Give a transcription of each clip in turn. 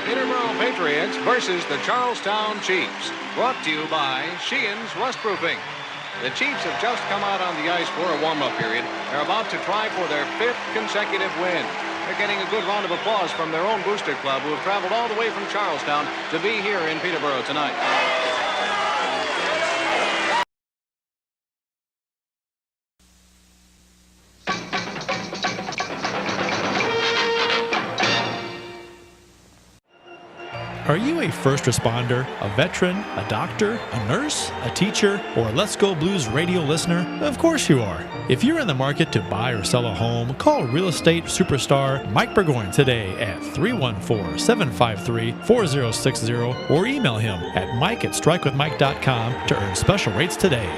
Peterborough Patriots versus the Charlestown Chiefs. Brought to you by Sheehan's Rustproofing. The Chiefs have just come out on the ice for a warm-up period. They're about to try for their 5th consecutive win. They're getting a good round of applause from their own booster club, who have traveled all the way from Charlestown to be here in Peterborough tonight. Are you a first responder, a veteran, a doctor, a nurse, a teacher, or a Let's Go Blues radio listener? Of course you are. If you're in the market to buy or sell a home, call real estate superstar Mike Burgoyne today at 314-753-4060 or email him at mike@strikewithmike.com to earn special rates today.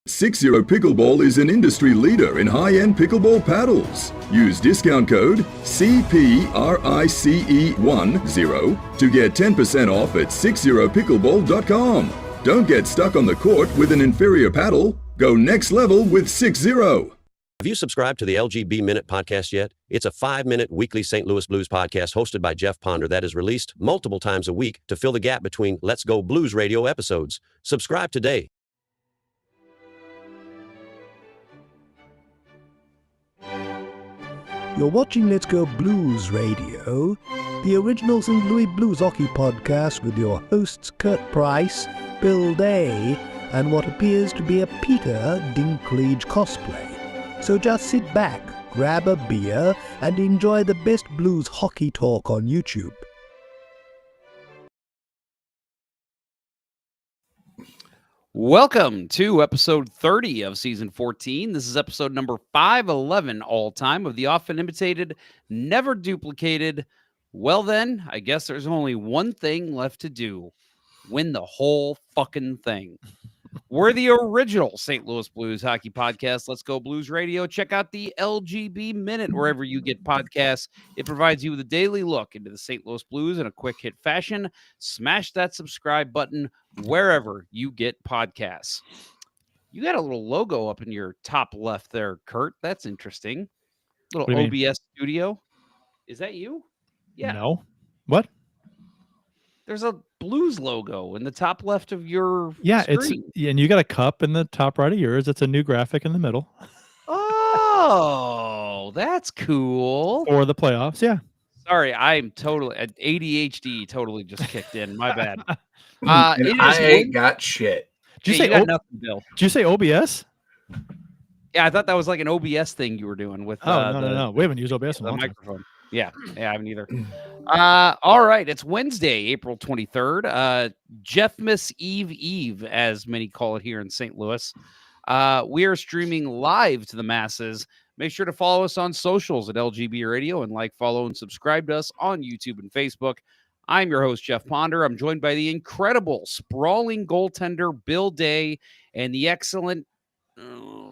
60 Pickleball is an industry leader in high-end pickleball paddles. Use discount code CPRICE10 to get 10% off at 60pickleball.com. Don't get stuck on the court with an inferior paddle. Go next level with 60. Have you subscribed to the LGB Minute podcast yet? It's a 5-minute weekly St. Louis Blues podcast hosted by Jeff Ponder that is released multiple times a week to fill the gap between Let's Go Blues radio episodes. Subscribe today. You're watching Let's Go Blues Radio, the original St. Louis Blues hockey podcast with your hosts Kurt Price, Bill Day, and what appears to be a Peter Dinklage cosplay. So just sit back, grab a beer, and enjoy the best blues hockey talk on YouTube. Welcome to episode 30 of season 14. This is episode number 511 all time of the often imitated, never duplicated. Well then, I guess there's only one thing left to do. Win the whole fucking thing. We're the original St. Louis Blues hockey podcast. Let's Go Blues Radio. Check out the LGB Minute wherever you get podcasts. It provides you with a daily look into the St. Louis Blues in a quick hit fashion. Smash that subscribe button wherever you get podcasts. You got a little logo up in your top left there, Kurt. That's interesting. Little OBS studio. Is that you? Yeah. No. What? There's a Blues logo in the top left of your screen. And you got a cup in the top right of yours. It's a new graphic in the middle. Oh, that's cool. For the playoffs, yeah. Sorry, I'm totally ADHD totally just kicked in. My bad. I ain't got shit. Did you say got nothing, Bill? Did you say OBS? Yeah, I thought that was like an OBS thing you were doing with no. We haven't used OBS in a the long time. microphone. Yeah, I haven't either. All right, it's Wednesday, April 23rd. Jeffmas Eve, as many call it here in St. Louis. We are streaming live to the masses. Make sure to follow us on socials at LGB Radio and like, follow, and subscribe to us on YouTube and Facebook. I'm your host, Jeff Ponder. I'm joined by the incredible, sprawling goaltender, Bill Day, and the excellent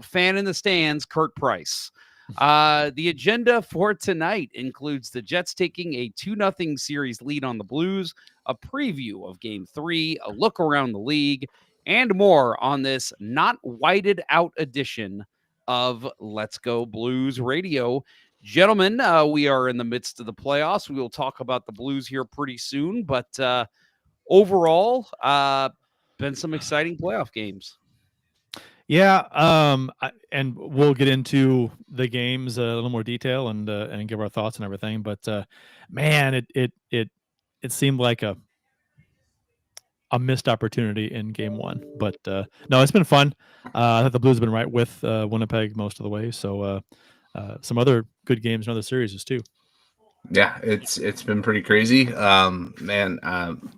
fan in the stands, Kurt Price. The agenda for tonight includes the Jets taking a 2-0 series lead on the Blues, a preview of Game 3, a look around the league, and more on this not whited out edition of Let's Go Blues Radio. Gentlemen, we are in the midst of the playoffs. We will talk about the Blues here pretty soon, but overall, been some exciting playoff games. Yeah, and we'll get into the games a little more detail and give our thoughts and everything. But man, it seemed like a missed opportunity in Game 1. But no, it's been fun. I thought the Blues have been right with Winnipeg most of the way. So some other good games in other series too. Yeah, it's been pretty crazy. Man, I'm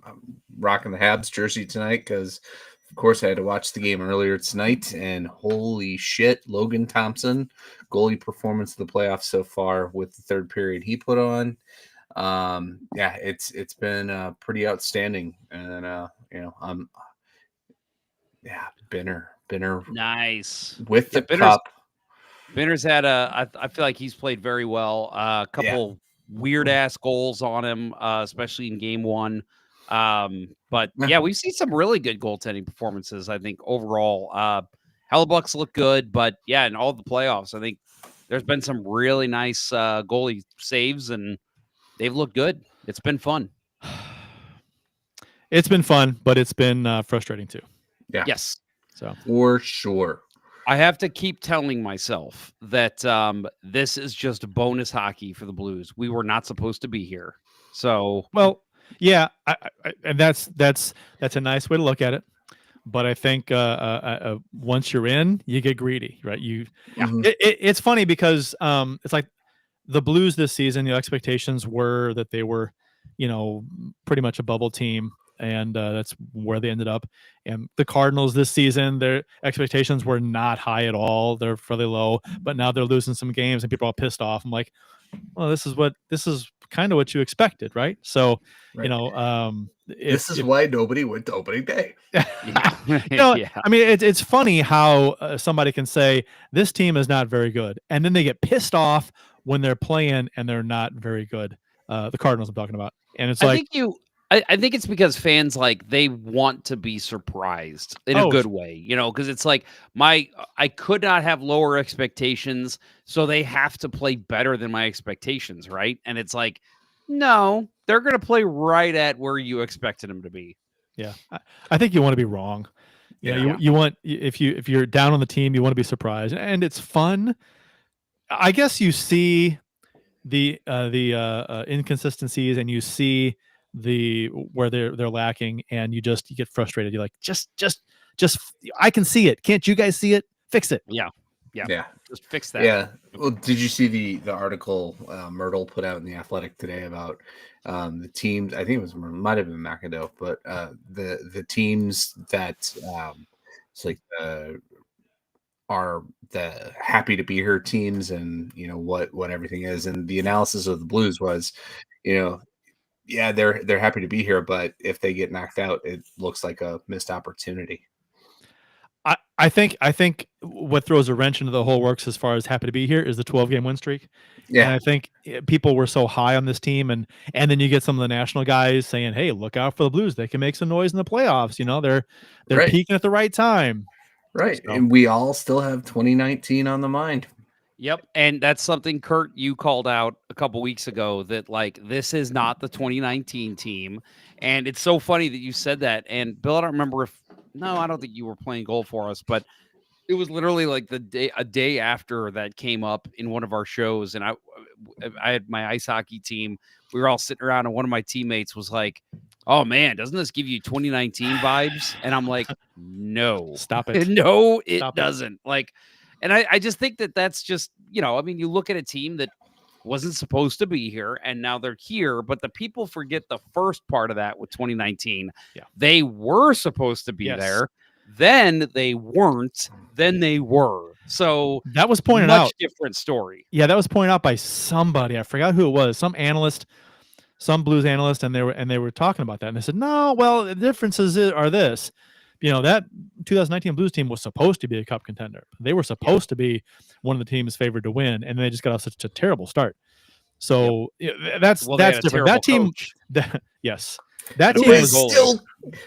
rocking the Habs jersey tonight because, of course, I had to watch the game earlier tonight, and holy shit, Logan Thompson, goalie performance of the playoffs so far with the third period he put on. Yeah, it's been pretty outstanding, and I'm Binner Nice with the cup. Binner's had I feel like he's played very well. A couple weird ass goals on him, especially in Game 1. But yeah, we've seen some really good goaltending performances, I think, overall. Hellebuck's look good, but yeah, in all the playoffs, I think there's been some really nice goalie saves, and they've looked good. It's been fun. It's been fun, but it's been frustrating too. Yeah. Yes. So For sure. I have to keep telling myself that this is just bonus hockey for the Blues. We were not supposed to be here. So, well, yeah, and that's a nice way to look at it. But I think once you're in, you get greedy, right? It's funny because it's like the Blues this season. The expectations were that they were, pretty much a bubble team, and that's where they ended up. And the Cardinals this season, their expectations were not high at all. They're fairly low, but now they're losing some games, and people are all pissed off. I'm like, well, this is kind of what you expected, right? So, right. This is why nobody went to opening day. I mean, it's funny how somebody can say this team is not very good, and then they get pissed off when they're playing and they're not very good. The Cardinals I'm talking about, and it's I think it's because fans they want to be surprised in a good way, because it's like I could not have lower expectations, so they have to play better than my expectations, right? And it's like, no, they're going to play right at where you expected them to be. Yeah, I think you want to be wrong. You want if you're down on the team, you want to be surprised, and it's fun. I guess you see the inconsistencies, and you see where they're lacking, and you get frustrated. You're like, just I can see it. Can't you guys see it? Fix it. Yeah. Just fix that. Yeah. Well, did you see the article Myrtle put out in the Athletic today about the teams? I think might have been McAdoo, but the teams that are the happy to be here teams, and what everything is, and the analysis of the Blues was, yeah, they're happy to be here, but if they get knocked out, it looks like a missed opportunity. I think what throws a wrench into the whole works as far as happy to be here is the 12-game win streak. Yeah, and I think people were so high on this team, and then you get some of the national guys saying, "Hey, look out for the Blues; they can make some noise in the playoffs." They're right. peaking at the right time. Right, so. And we all still have 2019 on the mind. Yep, and that's something, Kurt, you called out a couple weeks ago, that this is not the 2019 team, and it's so funny that you said that. And Bill, I don't remember I don't think you were playing goal for us, but it was literally a day after that came up in one of our shows, and I had my ice hockey team. We were all sitting around, and one of my teammates was like, "Oh man, doesn't this give you 2019 vibes?" And I'm like, "No, stop it! No, it doesn't." And I just think that's just, you look at a team that wasn't supposed to be here, and now they're here, but the people forget the first part of that with 2019. Yeah. They were supposed to be there, then they weren't, then they were. So that was pointed out. Much different story. Yeah, that was pointed out by somebody. I forgot who it was, some analyst, some Blues analyst, and they were talking about that, and they said, "No, well, the differences are this. That 2019 Blues team was supposed to be a cup contender. They were supposed to be one of the teams favored to win, and they just got off such a terrible start. So that's different. That team, that team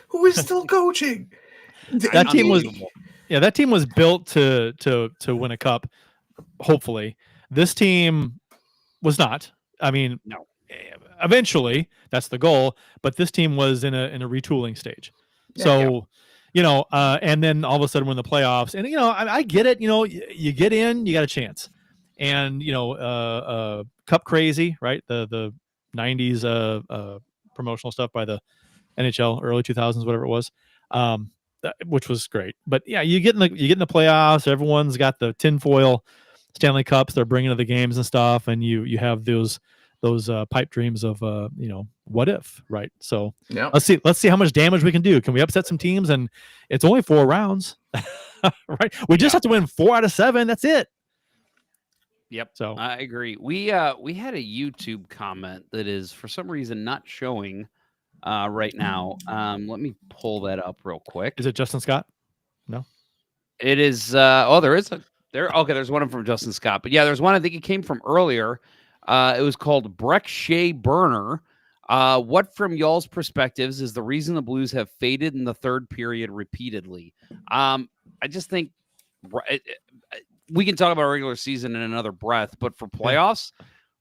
who is still coaching. That team was, that team was built to win a cup. Hopefully, this team was not. I mean, no. Eventually, that's the goal. But this team was in a retooling stage. So. And then all of a sudden we're in the playoffs, and I get it. You get in, you got a chance, and cup crazy, right? The 90s promotional stuff by the NHL, early 2000s, whatever it was, which was great. But yeah, you get in the playoffs. Everyone's got the tinfoil Stanley Cups they're bringing to the games and stuff, and you have those pipe dreams of what if, right? So let's see how much damage we can do. Can we upset some teams? And it's only 4 rounds, right? We just have to win 4 out of 7. That's it. Yep. So I agree. We had a YouTube comment that is for some reason not showing right now. Let me pull that up real quick. Is it Justin Scott? No. It is. There is okay, there's one from Justin Scott, but yeah, there's one I think it came from earlier. It was called Breck Shea Burner. What, from y'all's perspectives, is the reason the Blues have faded in the third period repeatedly? I just think we can talk about regular season in another breath, but for playoffs,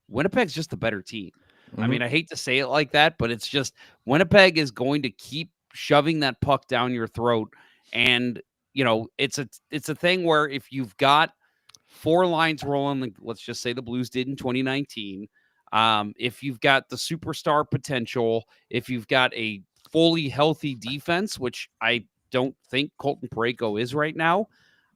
Winnipeg's just a better team. I mean, I hate to say it like that, but it's just Winnipeg is going to keep shoving that puck down your throat. And, it's a thing where if you've got 4 lines rolling, let's just say the Blues did in 2019, if you've got the superstar potential, if you've got a fully healthy defense, which I don't think Colton Parayko is right now,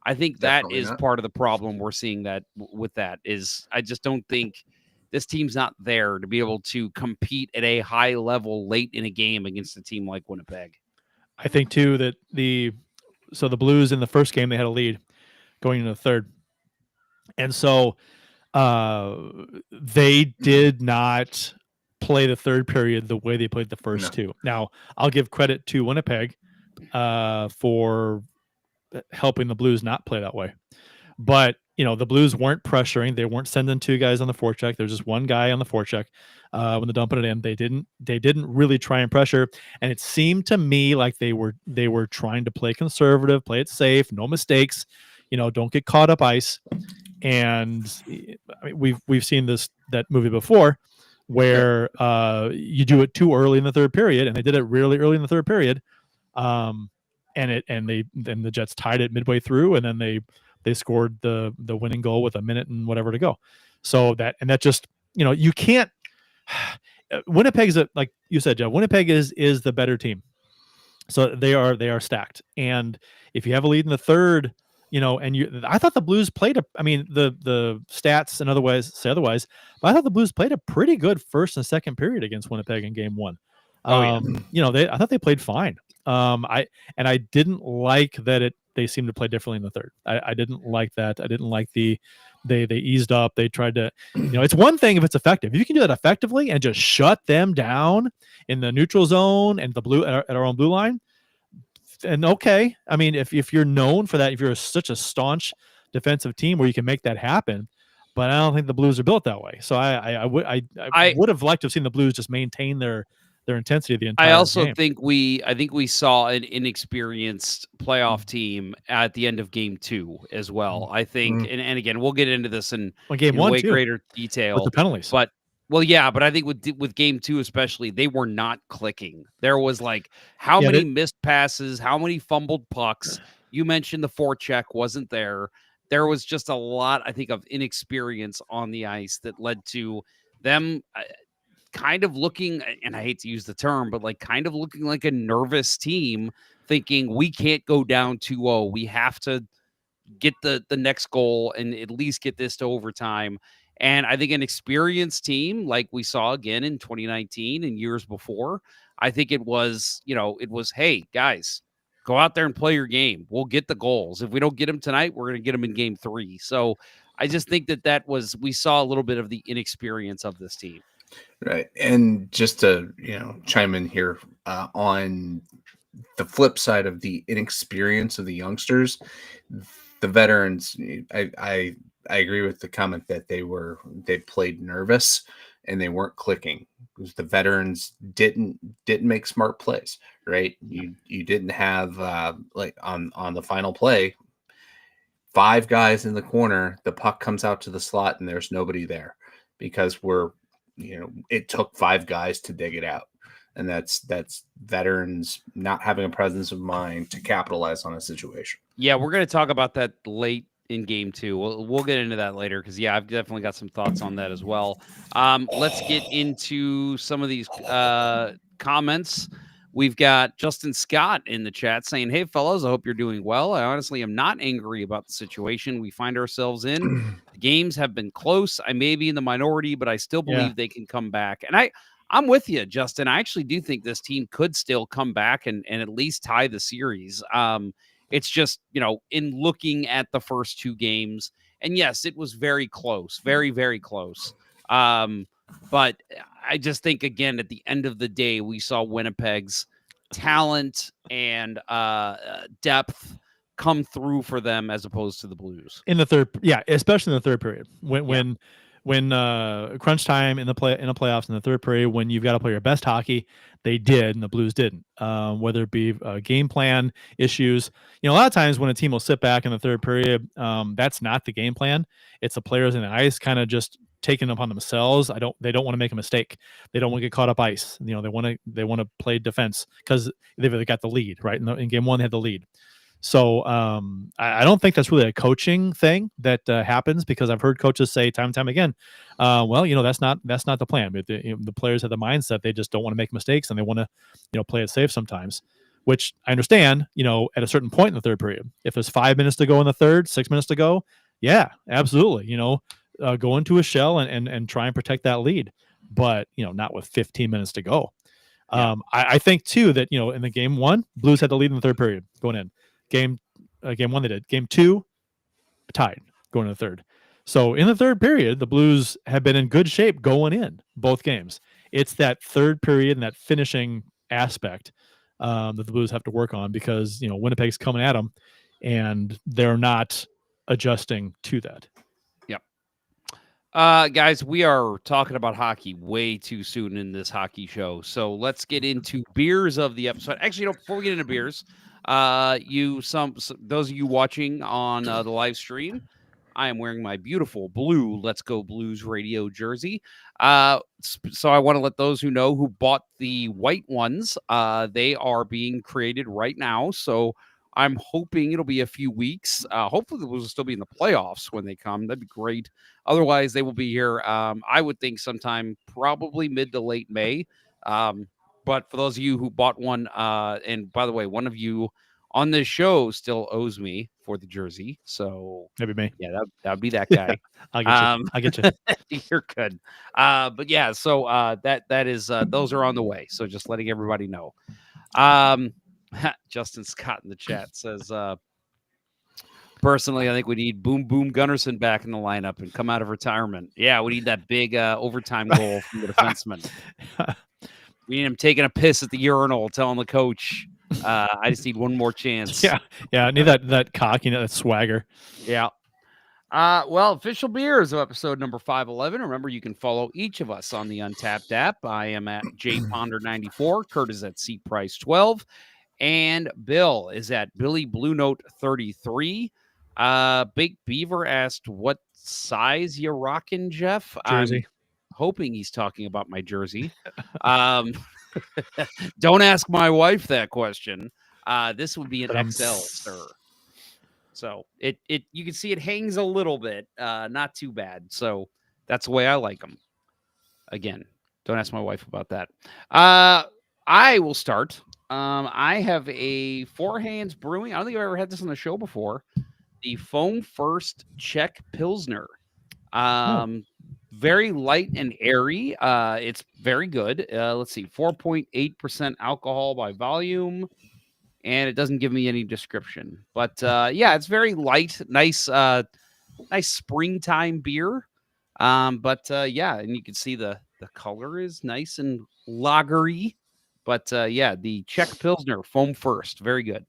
I think Definitely that is not. part of the problem we're seeing with that is I just don't think this team's not there to be able to compete at a high level late in a game against a team like Winnipeg. I think too that the Blues in the first game, they had a lead going into the third. And so they did not play the third period the way they played the first two. Now, I'll give credit to Winnipeg for helping the Blues not play that way. But, the Blues weren't pressuring. They weren't sending 2 guys on the forecheck. There's just 1 guy on the forecheck when they're dumping it in. They didn't really try and pressure. And it seemed to me like they were trying to play conservative, play it safe, no mistakes, don't get caught up ice. And I mean, we've seen that movie before where you do it too early in the third period, and they did it really early in the third period. And the Jets tied it midway through, and then they scored the winning goal with a minute and whatever to go. So that just, you can't. Winnipeg's like you said, Jeff. Winnipeg is the better team. So they are stacked. And if you have a lead in the third, I thought the Blues played the stats and otherwise say otherwise, but I thought the Blues played a pretty good first and second period against Winnipeg in game 1. I thought they played fine. I didn't like that they seemed to play differently in the third. I didn't like that. I didn't like they eased up. They tried to, it's one thing if it's effective. If you can do that effectively and just shut them down in the neutral zone and the blue at our own blue line, and okay. I mean, if you're known for that, if you're such a staunch defensive team where you can make that happen, but I don't think the Blues are built that way. So I would have liked to have seen the Blues just maintain their intensity the entire game. I also game. think we saw an inexperienced playoff team at the end of game 2 as well. I think, and again, we'll get into this in game 1 way too, greater detail with the penalties. But I think with game 2 especially, they were not clicking. There was how many missed passes, how many fumbled pucks. You mentioned the forecheck wasn't there. There was just a lot, I think, of inexperience on the ice that led to them kind of looking, and I hate to use the term, but kind of looking like a nervous team, thinking we can't go down 2-0. We have to get the next goal and at least get this to overtime. And I think an experienced team like we saw again in 2019 and years before, I think it was, hey, guys, go out there and play your game. We'll get the goals. If we don't get them tonight, we're going to get them in game 3. So I just think we saw a little bit of the inexperience of this team. Right. And just to, chime in here on the flip side of the inexperience of the youngsters, the veterans, I agree with the comment that they played nervous and they weren't clicking because the veterans didn't make smart plays, right? You didn't have on the final play, 5 guys in the corner, the puck comes out to the slot and there's nobody there because it took 5 guys to dig it out. And that's veterans not having a presence of mind to capitalize on a situation. Yeah, we're going to talk about that late in game 2. We'll get into that later because, I've definitely got some thoughts on that as well. Let's get into some of these comments. We've got Justin Scott in the chat saying, "Hey, fellas, I hope you're doing well. I honestly am not angry about the situation we find ourselves in. The games have been close. I may be in the minority, but I still believe they can come back." And I'm with you, Justin. I actually do think this team could still come back and at least tie the series. It's just, in looking at the first 2 games, and yes, it was very close, very, very close. But I just think, again, at the end of the day, we saw Winnipeg's talent and depth come through for them as opposed to the Blues. In the third, especially in the third period. When crunch time in the playoffs in the third period, when you've got to play your best hockey, they did, and the Blues didn't. Whether it be game plan issues, a lot of times when a team will sit back in the third period, that's not the game plan. It's the players in the ice kind of just taken upon themselves. They don't want to make a mistake. They don't want to get caught up ice. They want to play defense because they've got the lead, right? In game one, they had the lead. So I don't think that's really a coaching thing that happens, because I've heard coaches say time and time again, that's not the plan. But the players have the mindset they just don't want to make mistakes, and they want to play it safe sometimes, which I understand. At a certain point in the third period, if there's 5 minutes to go in the third, 6 minutes to go, yeah, absolutely. Go into a shell and try and protect that lead, but not with 15 minutes to go. Yeah. I think too that in the game one, Blues had the lead in the third period going in. Game one they did. Game two, tied going to the third. So in the third period, the Blues have been in good shape going in both games. It's that third period and that finishing aspect that the Blues have to work on, because Winnipeg's coming at them and they're not adjusting to that. Guys, we are talking about hockey way too soon in this hockey show. So let's get into beers of the episode. Actually, before we get into beers, those of you watching on the live stream, I am wearing my beautiful blue Let's Go Blues radio jersey. So I want to let those who know who bought the white ones, they are being created right now. So I'm hoping it'll be a few weeks. Hopefully the Blues will still be in the playoffs when they come. That'd be great. Otherwise, they will be here, I would think, sometime probably mid to late May. But for those of you who bought one, and by the way, one of you on this show still owes me for the jersey. So maybe me. Yeah, that would be that guy. I'll get you. You're good. But yeah, so that is those are on the way. So just letting everybody know. Justin Scott in the chat says, personally, I think we need Boom Boom Gunnarsson back in the lineup and come out of retirement. Yeah, we need that big overtime goal from the defenseman. We need him taking a piss at the urinal, telling the coach, I just need one more chance. Yeah. I need that cock, that swagger. Yeah. Well, official beers of episode number 511. Remember, you can follow each of us on the Untapped app. I am at jponder94. Kurt is at cprice12. And Bill is at Billy Blue Note 33. Big Beaver asked, what size you rocking, Jeff? Jersey. I'm hoping he's talking about my jersey. Don't ask my wife that question. This would be an XL, sir. So it you can see it hangs a little bit, not too bad. So that's the way I like them. Again, don't ask my wife about that. I will start. I have a Four Hands Brewing. I don't think I've ever had this on the show before. The Foam First Czech Pilsner. Very light and airy. It's very good. Let's see, 4.8% alcohol by volume, and it doesn't give me any description. But yeah, it's very light, nice springtime beer. But yeah, and you can see the color is nice and lagery. But yeah, the Czech Pilsner Foam First, very good.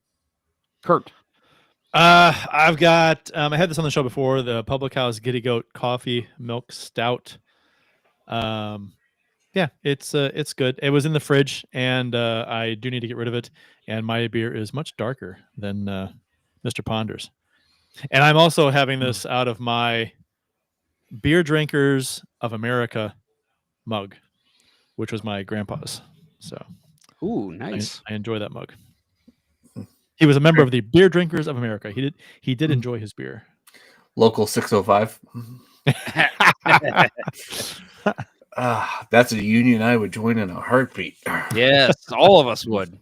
Kurt. I've got I had this on the show before, the Public House Giddy Goat Coffee Milk Stout. Yeah, it's good. It was in the fridge, and I do need to get rid of it. And my beer is much darker than Mr. Ponder's. And I'm also having this out of my Beer Drinkers of America mug, which was my grandpa's. So, ooh, nice. I enjoy that mug. He was a member of the Beer Drinkers of America. He did enjoy his beer. Local 605. That's a union I would join in a heartbeat. Yes, all of us would.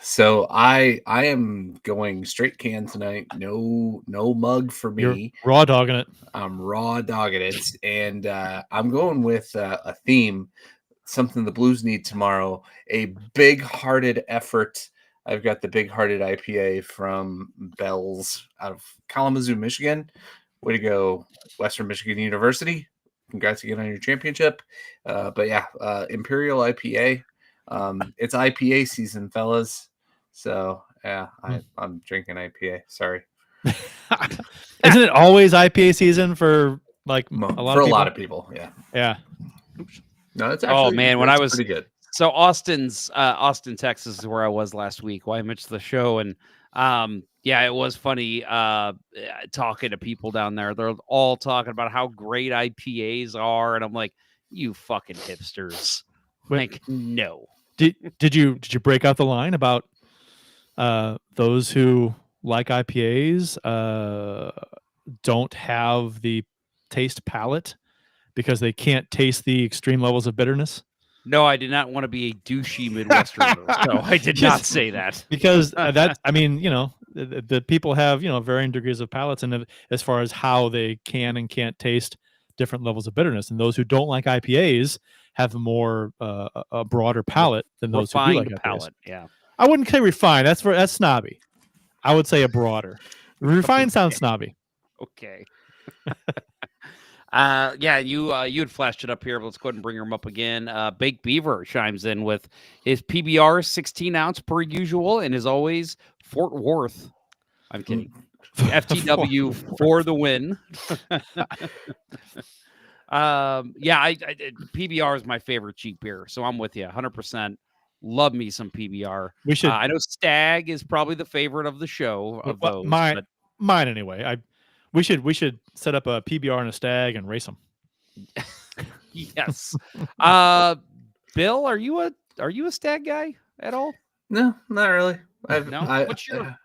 So I am going straight can tonight. No mug for me. You're raw dogging it. I'm raw dogging it, and I'm going with a theme, something the Blues need tomorrow. A big-hearted effort. I've got the big-hearted IPA from Bell's out of Kalamazoo, Michigan. Way to go, Western Michigan University. Congrats again on your championship. But yeah, Imperial IPA. It's IPA season, fellas. So yeah, I'm drinking IPA. Sorry. Isn't it always IPA season for like a lot of people? Yeah. Yeah. No, it's actually, when I was pretty good. So Austin, Texas is where I was last week. Why I mentioned the show, and it was funny talking to people down there. They're all talking about how great IPAs are, and I'm like, you fucking hipsters. Like, no. Did you break out the line about those who like IPAs don't have the taste palate because they can't taste the extreme levels of bitterness? No, I did not want to be a douchey Midwesterner, so I did not say that. Because the people have, varying degrees of palates, and as far as how they can and can't taste different levels of bitterness. And those who don't like IPAs have a broader palate than those who do like IPAs. Palate, yeah. I wouldn't say refined. That's snobby. I would say a broader. Refined sounds snobby. Okay. You had flashed it up here, but let's go ahead and bring him up again. Baked Beaver chimes in with his PBR 16 ounce per usual, and as always, Fort Worth. I'm kidding. FTW for the win. PBR is my favorite cheap beer, so I'm with you 100%. Love me some PBR. We should. I know Stag is probably the favorite of the show. Of those, mine anyway. We should set up a PBR and a Stag and race them. Yes. Bill, are you a Stag guy at all? No, not really.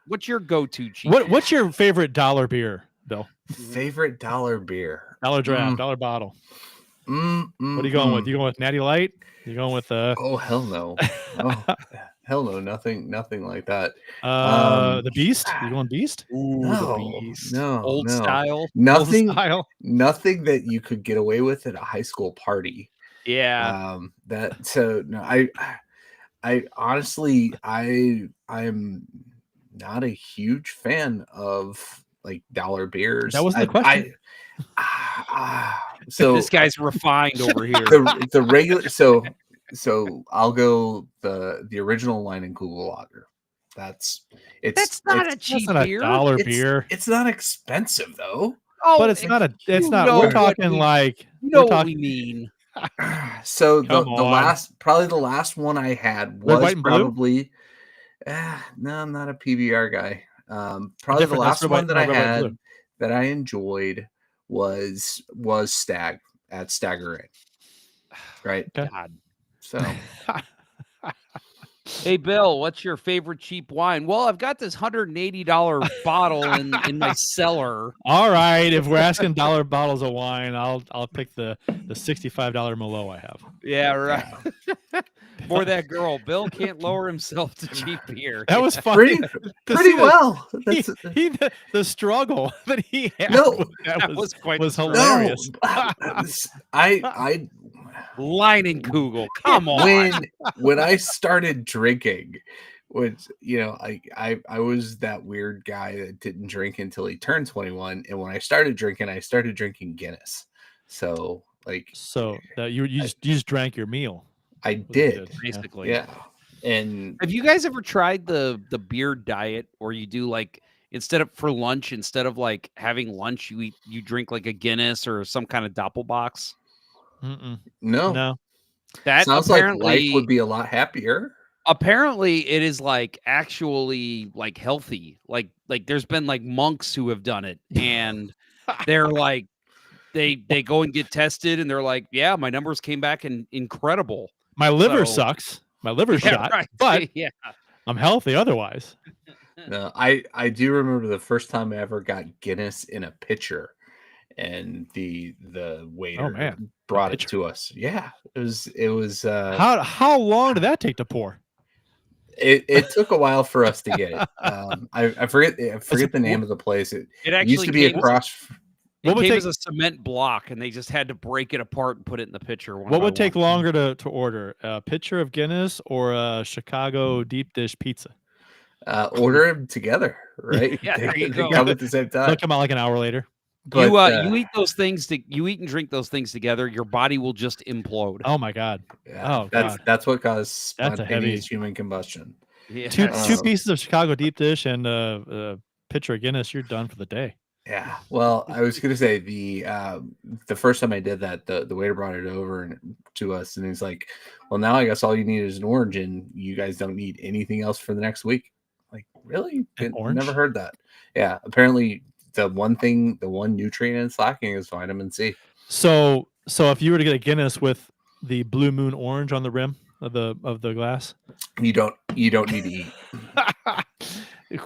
What's your go-to cheap? What's your favorite dollar beer, Bill? Favorite dollar beer? Dollar draft, dollar bottle. What are you going with? You going with Natty Light? You going with Oh hell no! Oh, hell no! Nothing like that. The Beast? You going Beast? Ooh, no, the Beast. No, old style. Nothing. Old style. Nothing that you could get away with at a high school party. Yeah. I honestly, I'm not a huge fan of like dollar beers. That wasn't the question. So this guy's refined over here. The regular, so I'll go the original line in Kugel Lager. That's not a cheap beer. Dollar beer. It's not expensive though. Oh, but it's not. We're talking like. What we mean. So the last one I had was Red, probably. No, I'm not a PBR guy. Probably the last one that I had that I enjoyed was Stag at Snuggerud. Right. Okay. God. So. Hey Bill, what's your favorite cheap wine? Well, I've got this $180 bottle in my cellar. All right, if we're asking dollar bottles of wine, I'll pick the $65 Merlot I have. Yeah, right. For that girl, Bill can't lower himself to cheap beer. That was funny. Pretty well. The struggle that he had. No, was hilarious. No, I line in Kugel. Come on. When I started drinking, which I was that weird guy that didn't drink until he turned 21, and when I started drinking Guinness. So you just drank your meal. I did basically. Yeah. And have you guys ever tried the beer diet, where you do like instead of like having lunch, you drink like a Guinness or some kind of Doppelbox? No. That sounds like life would be a lot happier. Apparently, it is like actually like healthy. Like there's been like monks who have done it, and they're like they go and get tested, and they're like, yeah, my numbers came back and incredible. My liver sucks. My liver's shot, right. but I'm healthy otherwise. No, I do remember the first time I ever got Guinness in a pitcher, and the waiter brought it to us. Yeah, it was. How long did that take to pour? It took a while for us to get it. I forget the name of the place. It actually used to be across. It came as a cement block, and they just had to break it apart and put it in the pitcher. What would take longer to order? A pitcher of Guinness or a Chicago deep dish pizza? Order them together, right? Yeah, there you go. They come at the same time. They'll come out like an hour later. But, you eat those things. You eat and drink those things together. Your body will just implode. Oh my god! Yeah, that's what caused spontaneous human combustion. Yeah. Two pieces of Chicago deep dish and a pitcher of Guinness. You're done for the day. Yeah. Well, I was gonna say the first time I did that, the waiter brought it over to us, and he's like, "Well, now I guess all you need is an orange, and you guys don't need anything else for the next week." Like, really? Orange? Never heard that. Yeah. Apparently, the one nutrient it's lacking is vitamin C. So if you were to get a Guinness with the Blue Moon orange on the rim of the glass, you don't need to eat.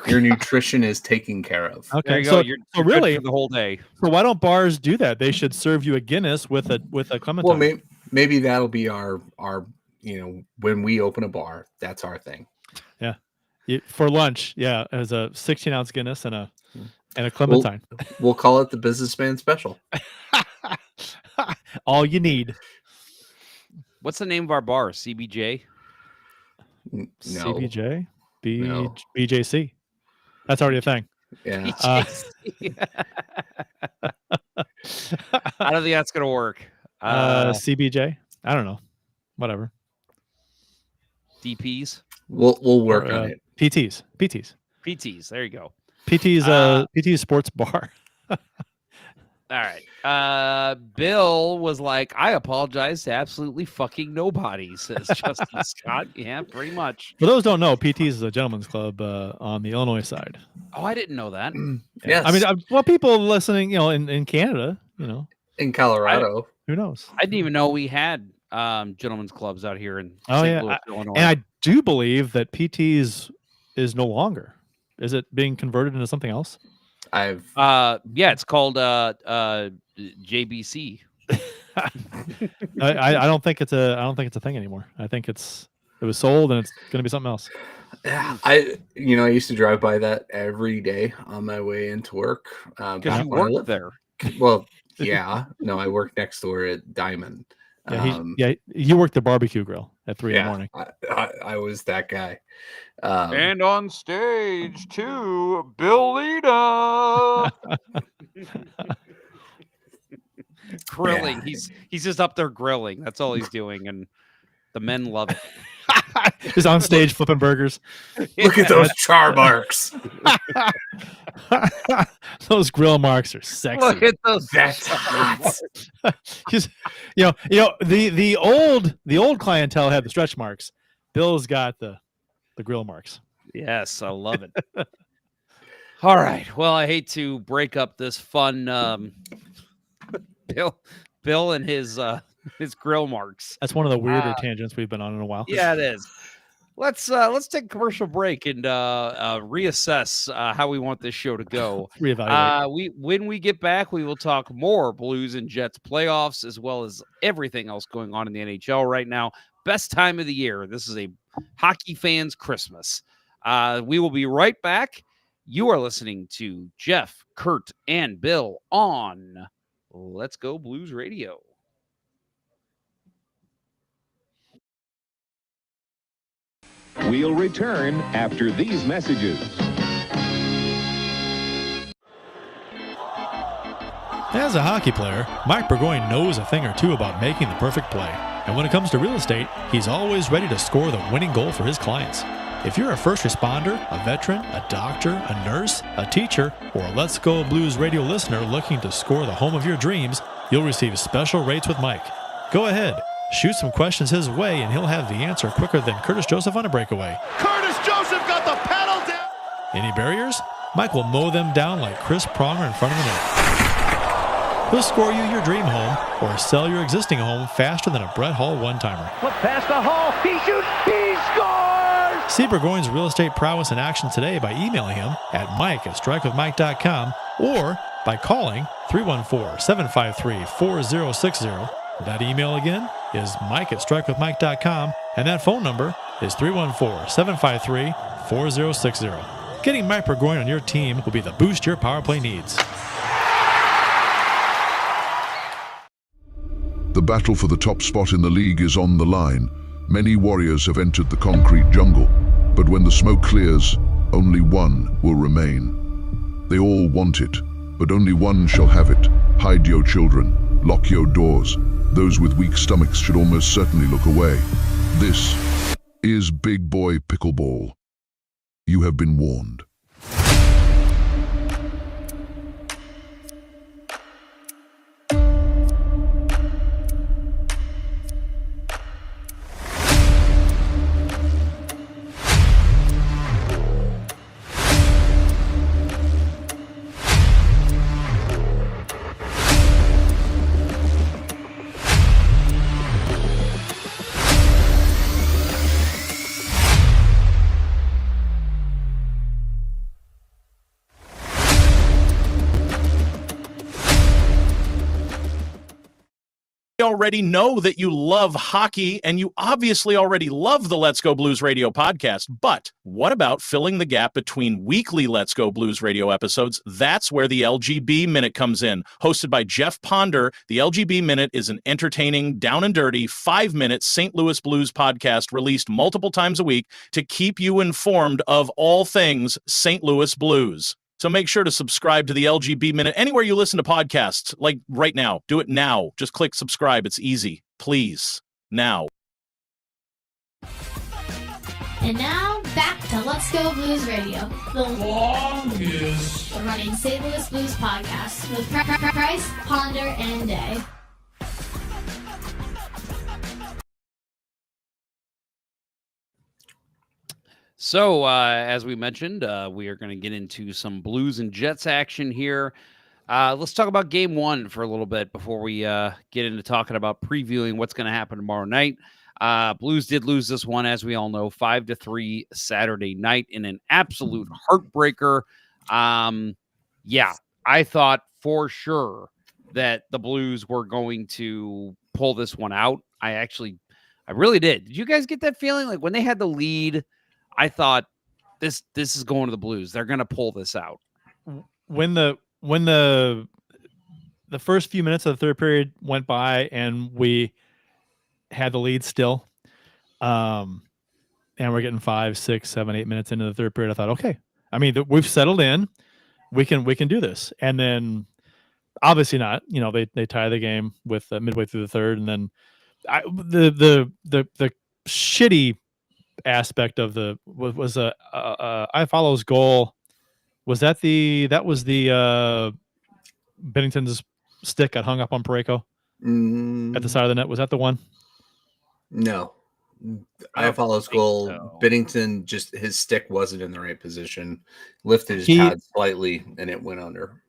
Your nutrition is taken care of. Okay, there you so go. You're really good for the whole day. So why don't bars do that? They should serve you a Guinness with a clementine. Well, maybe that'll be our when we open a bar, that's our thing. Yeah, for lunch. Yeah, as a 16-ounce Guinness and a clementine. We'll call it the businessman special. All you need. What's the name of our bar? CBJ? No. CBJ? No. BJC. That's already a thing. Yeah. I don't think that's gonna work. CBJ? I don't know. Whatever. DPs? We'll work on it. PTs. There you go. PT's sports bar. All right. Bill was like, I apologize to absolutely fucking nobody, says Justin Scott. Yeah, pretty much. For those who don't know, PT's is a gentleman's club on the Illinois side. Oh, I didn't know that. Yes. I mean, people listening, in Canada, in Colorado. Who knows? I didn't even know we had gentlemen's clubs out here in Oh, St. yeah. Louis, Illinois. And I do believe that PT's is no longer. Is it being converted into something else? It's called JBC. I don't think it's a thing anymore. I think it was sold and it's going to be something else. Yeah, I used to drive by that every day on my way into work. Because you worked there. Well, yeah. No, I work next door at Diamond. You worked the barbecue grill at 3 in the morning. I was that guy. And on stage too, Bill Lita. Grilling. Yeah. He's just up there grilling. That's all he's doing, and the men love it. He's on stage flipping burgers. Look at those char marks. Those grill marks are sexy. Look at those. That's hot. The old clientele had the stretch marks. Bill's got the grill marks. Yes, I love it. All right. Well, I hate to break up this fun Bill and his grill marks. That's one of the weirder tangents we've been on in a while. Yeah, it is. Let's take a commercial break and reassess how we want this show to go. Reevaluate. When we get back, we will talk more Blues and Jets playoffs as well as everything else going on in the NHL right now. Best time of the year. This is a hockey fans' Christmas. We will be right back. You are listening to Jeff, Kurt, and Bill on Let's Go Blues Radio. We'll return after these messages. As a hockey player, Mike Burgoyne knows a thing or two about making the perfect play. And when it comes to real estate, he's always ready to score the winning goal for his clients. If you're a first responder, a veteran, a doctor, a nurse, a teacher, or a Let's Go Blues radio listener looking to score the home of your dreams, you'll receive special rates with Mike. Go ahead, shoot some questions his way, and he'll have the answer quicker than Curtis Joseph on a breakaway. Curtis Joseph got the pedal down! Any barriers? Mike will mow them down like Chris Pronger in front of the net. He'll score you your dream home or sell your existing home faster than a Brett Hall one-timer. Flip past the Hall, he shoots, he scores! See Burgoyne's real estate prowess in action today by emailing him at mike@strikewithmike.com or by calling 314-753-4060. That email again is mike@strikewithmike.com, and that phone number is 314-753-4060. Getting Mike Burgoyne on your team will be the boost your power play needs. The battle for the top spot in the league is on the line. Many warriors have entered the concrete jungle, but when the smoke clears, only one will remain. They all want it, but only one shall have it. Hide your children, lock your doors. Those with weak stomachs should almost certainly look away. This is Big Boy Pickleball. You have been warned. already know that you love hockey, and you obviously already love the Let's Go Blues Radio podcast. But what about filling the gap between weekly Let's Go Blues Radio episodes? That's where the LGB Minute comes in. Hosted by Jeff Ponder, the LGB Minute is an entertaining, down and dirty, 5-minute St. Louis Blues podcast released multiple times a week to keep you informed of all things St. Louis Blues. So make sure to subscribe to the LGB Minute anywhere you listen to podcasts, like right now. Do it now. Just click subscribe. It's easy. Please. Now. And now, back to Let's Go Blues Radio, the longest running St. Louis Blues podcast with Price, Ponder, and Day. So, as we mentioned, we are going to get into some Blues and Jets action here. Let's talk about Game 1 for a little bit before we get into talking about previewing what's going to happen tomorrow night. Blues did lose this one, as we all know, 5-3 Saturday night in an absolute heartbreaker. I thought for sure that the Blues were going to pull this one out. I really did. Did you guys get that feeling? Like when they had the lead, I thought this is going to the Blues. They're going to pull this out. When the first few minutes of the third period went by and we had the lead still, and we're getting 5, 6, 7, 8 minutes into the third period, I thought, okay, I mean, we've settled in. We can do this. And then obviously not. You know, they tie the game with midway through the third, and then the shitty aspect of the was I follows goal. Was that the Bennington's stick got hung up on Parayko at the side of the net? Was that the one? No. I follows goal. So. Bennington, just his stick wasn't in the right position. Lifted his pad slightly and it went under.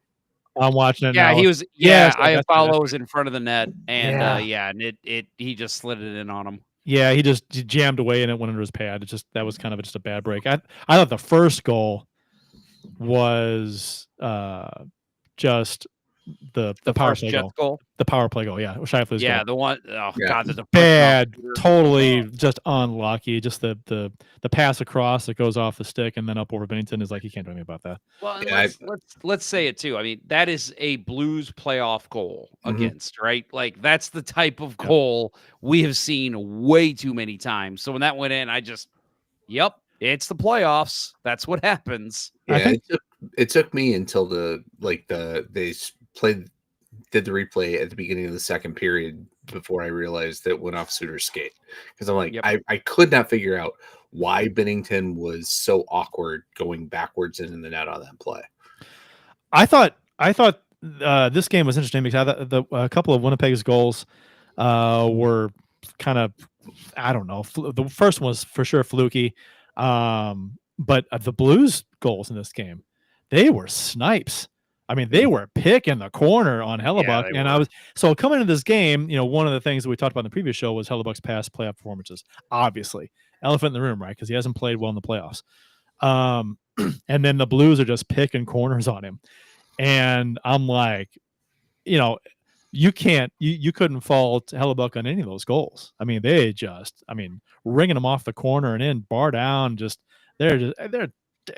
I'm watching it. Yeah, now. he was. Yeah, I follows in front of the net, and and he just slid it in on him. Yeah, he just jammed away and it went under his pad. That was kind of just a bad break. I thought the first goal was just the power play goal. The power play goal, yeah. Shifley's goal. The one. Oh God, the bad, totally just unlucky. Just the pass across that goes off the stick and then up over Bennington is like you can't do anything about that. Well, let's say it too. I mean, that is a Blues playoff goal against, right? Like that's the type of goal we have seen way too many times. So when that went in, it's the playoffs. That's what happens. Yeah, it took me until they did the replay at the beginning of the second period before I realized that it went off Suter's skate. Because I'm like, I could not figure out why Bennington was so awkward going backwards into the net on that play. I thought this game was interesting because I thought a couple of Winnipeg's goals were kind of, I don't know. The first one was for sure fluky. But the Blues goals in this game, they were snipes. I mean, they were picking the corner on Hellebuck. And I was coming into this game, one of the things that we talked about in the previous show was Hellebuck's past playoff performances. Obviously, elephant in the room, right? Because he hasn't played well in the playoffs. And then the Blues are just picking corners on him. And I'm like, you couldn't fault Hellebuck on any of those goals. I mean, ringing them off the corner and in, bar down, they're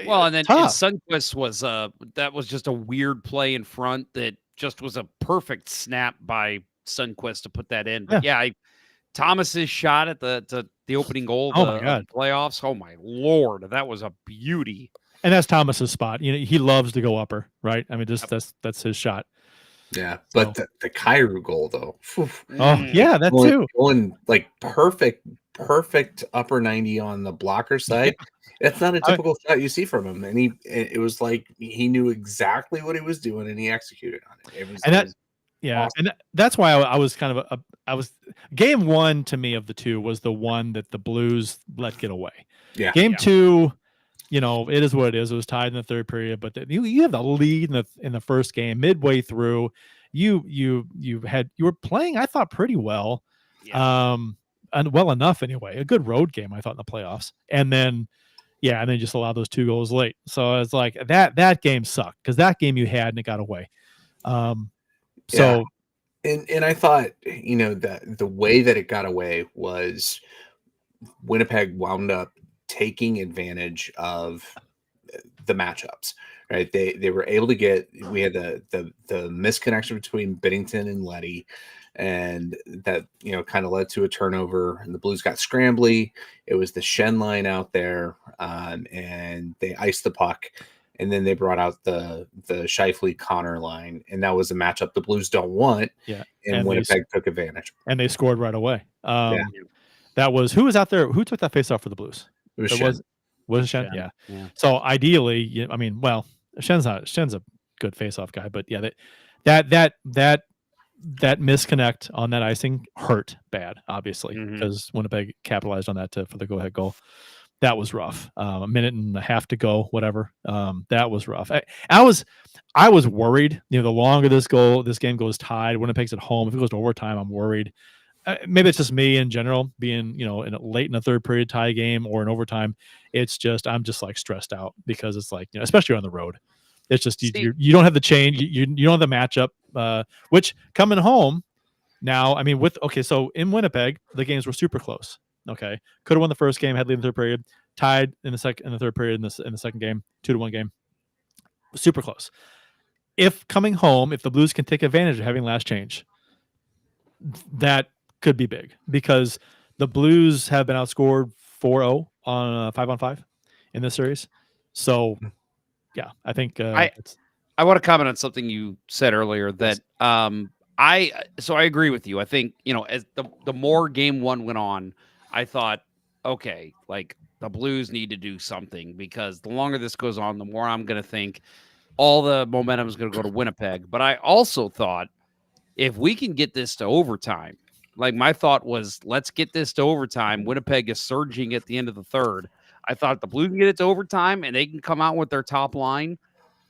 well, and then Sundqvist was that was just a weird play in front that just was a perfect snap by Sundqvist to put that in. But Thomas's shot at the opening goal of the playoffs. Oh my Lord, that was a beauty. And that's Thomas's spot. He loves to go upper, right? I mean, that's his shot. Yeah, but the Kyrou goal though. That too. Going like perfect upper 90 on the blocker side. That's not a typical shot you see from him, and it was like he knew exactly what he was doing, and he executed on it. Awesome. And that's why I was kind of game one to me of the two was the one that the Blues let get away. Yeah, game two, it is what it is. It was tied in the third period, but you have the lead in the first game. Midway through, you were playing, I thought, pretty well, and well enough anyway. A good road game, I thought, in the playoffs, and then just allow those two goals late. So it's like that game sucked because that game you had and it got away. And I thought, that the way that it got away was Winnipeg wound up taking advantage of the matchups, right? They were able to we had the misconnection between Binnington and Leddy, and that kind of led to a turnover, and the Blues got scrambly. It was the Shen line out there, and they iced the puck, and then they brought out the Scheifele Connor line, and that was a matchup the Blues don't want. Yeah, and Winnipeg took advantage, and they scored right away. That was who was out there. Who took that face off for the Blues? It was Shen. Was it Shen? Yeah. So ideally, Shen's a good face-off guy, but yeah, that misconnect on that icing hurt bad, obviously, because Winnipeg capitalized on that for the go-ahead goal. That was rough. A minute and a half to go, whatever. That was rough. I was worried. The longer this game goes tied, Winnipeg's at home. If it goes to overtime, I'm worried. Maybe it's just me in general being, late in a third period tie game or in overtime. I'm just like stressed out because it's like, especially on the road, it's just, you don't have the change. You don't have the matchup, which coming home now, so in Winnipeg, the games were super close. Okay. Could have won the first game, had lead in the third period, tied in the third period in the second game, 2-1 game. Super close. If coming home, if the Blues can take advantage of having last change, that could be big because the Blues have been outscored 4-0 on 5-on-5 in this series. So, yeah, I think I want to comment on something you said earlier that I agree with you. I think, as the more game one went on, I thought, okay, like the Blues need to do something because the longer this goes on, the more I'm going to think all the momentum is going to go to Winnipeg. But I also thought if we can get this to overtime, like my thought was, let's get this to overtime. Winnipeg is surging at the end of the third. I thought the Blues can get it to overtime and they can come out with their top line.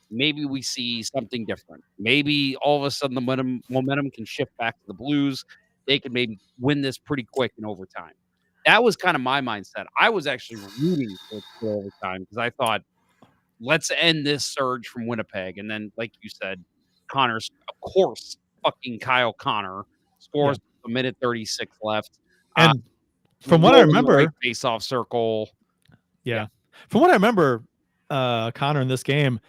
Maybe we see something different. Maybe all of a sudden the momentum can shift back to the Blues. They can maybe win this pretty quick in overtime. That was kind of my mindset. I was actually rooting for overtime because I thought, let's end this surge from Winnipeg. And then, like you said, Connor's, of course, fucking Kyle Connor scores a minute 36 left. And from what I remember, face-off circle. Yeah. From what I remember, Connor in this game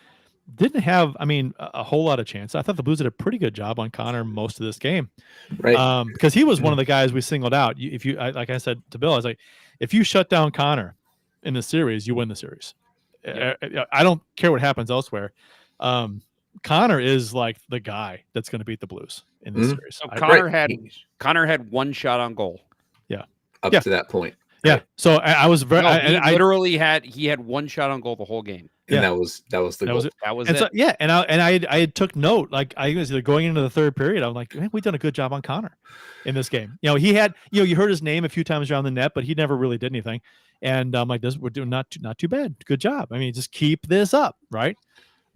didn't have, a whole lot of chance. I thought the Blues did a pretty good job on Connor most of this game. Right. Because he was one of the guys we singled out. Like I said to Bill, I was like, if you shut down Connor in the series, you win the series. Yeah. I don't care what happens elsewhere. Connor is like the guy that's going to beat the Blues in this series. So Connor had one shot on goal. Yeah. Up to that point. Yeah. So I was very. He had one shot on goal the whole game. And that was the goal. That was and it. So, yeah, and I took note. Like I was going into the third period. I'm like, man, we've done a good job on Connor in this game. He had, you heard his name a few times around the net, but he never really did anything. And I'm like, we're doing not too bad. Good job. Just keep this up, right?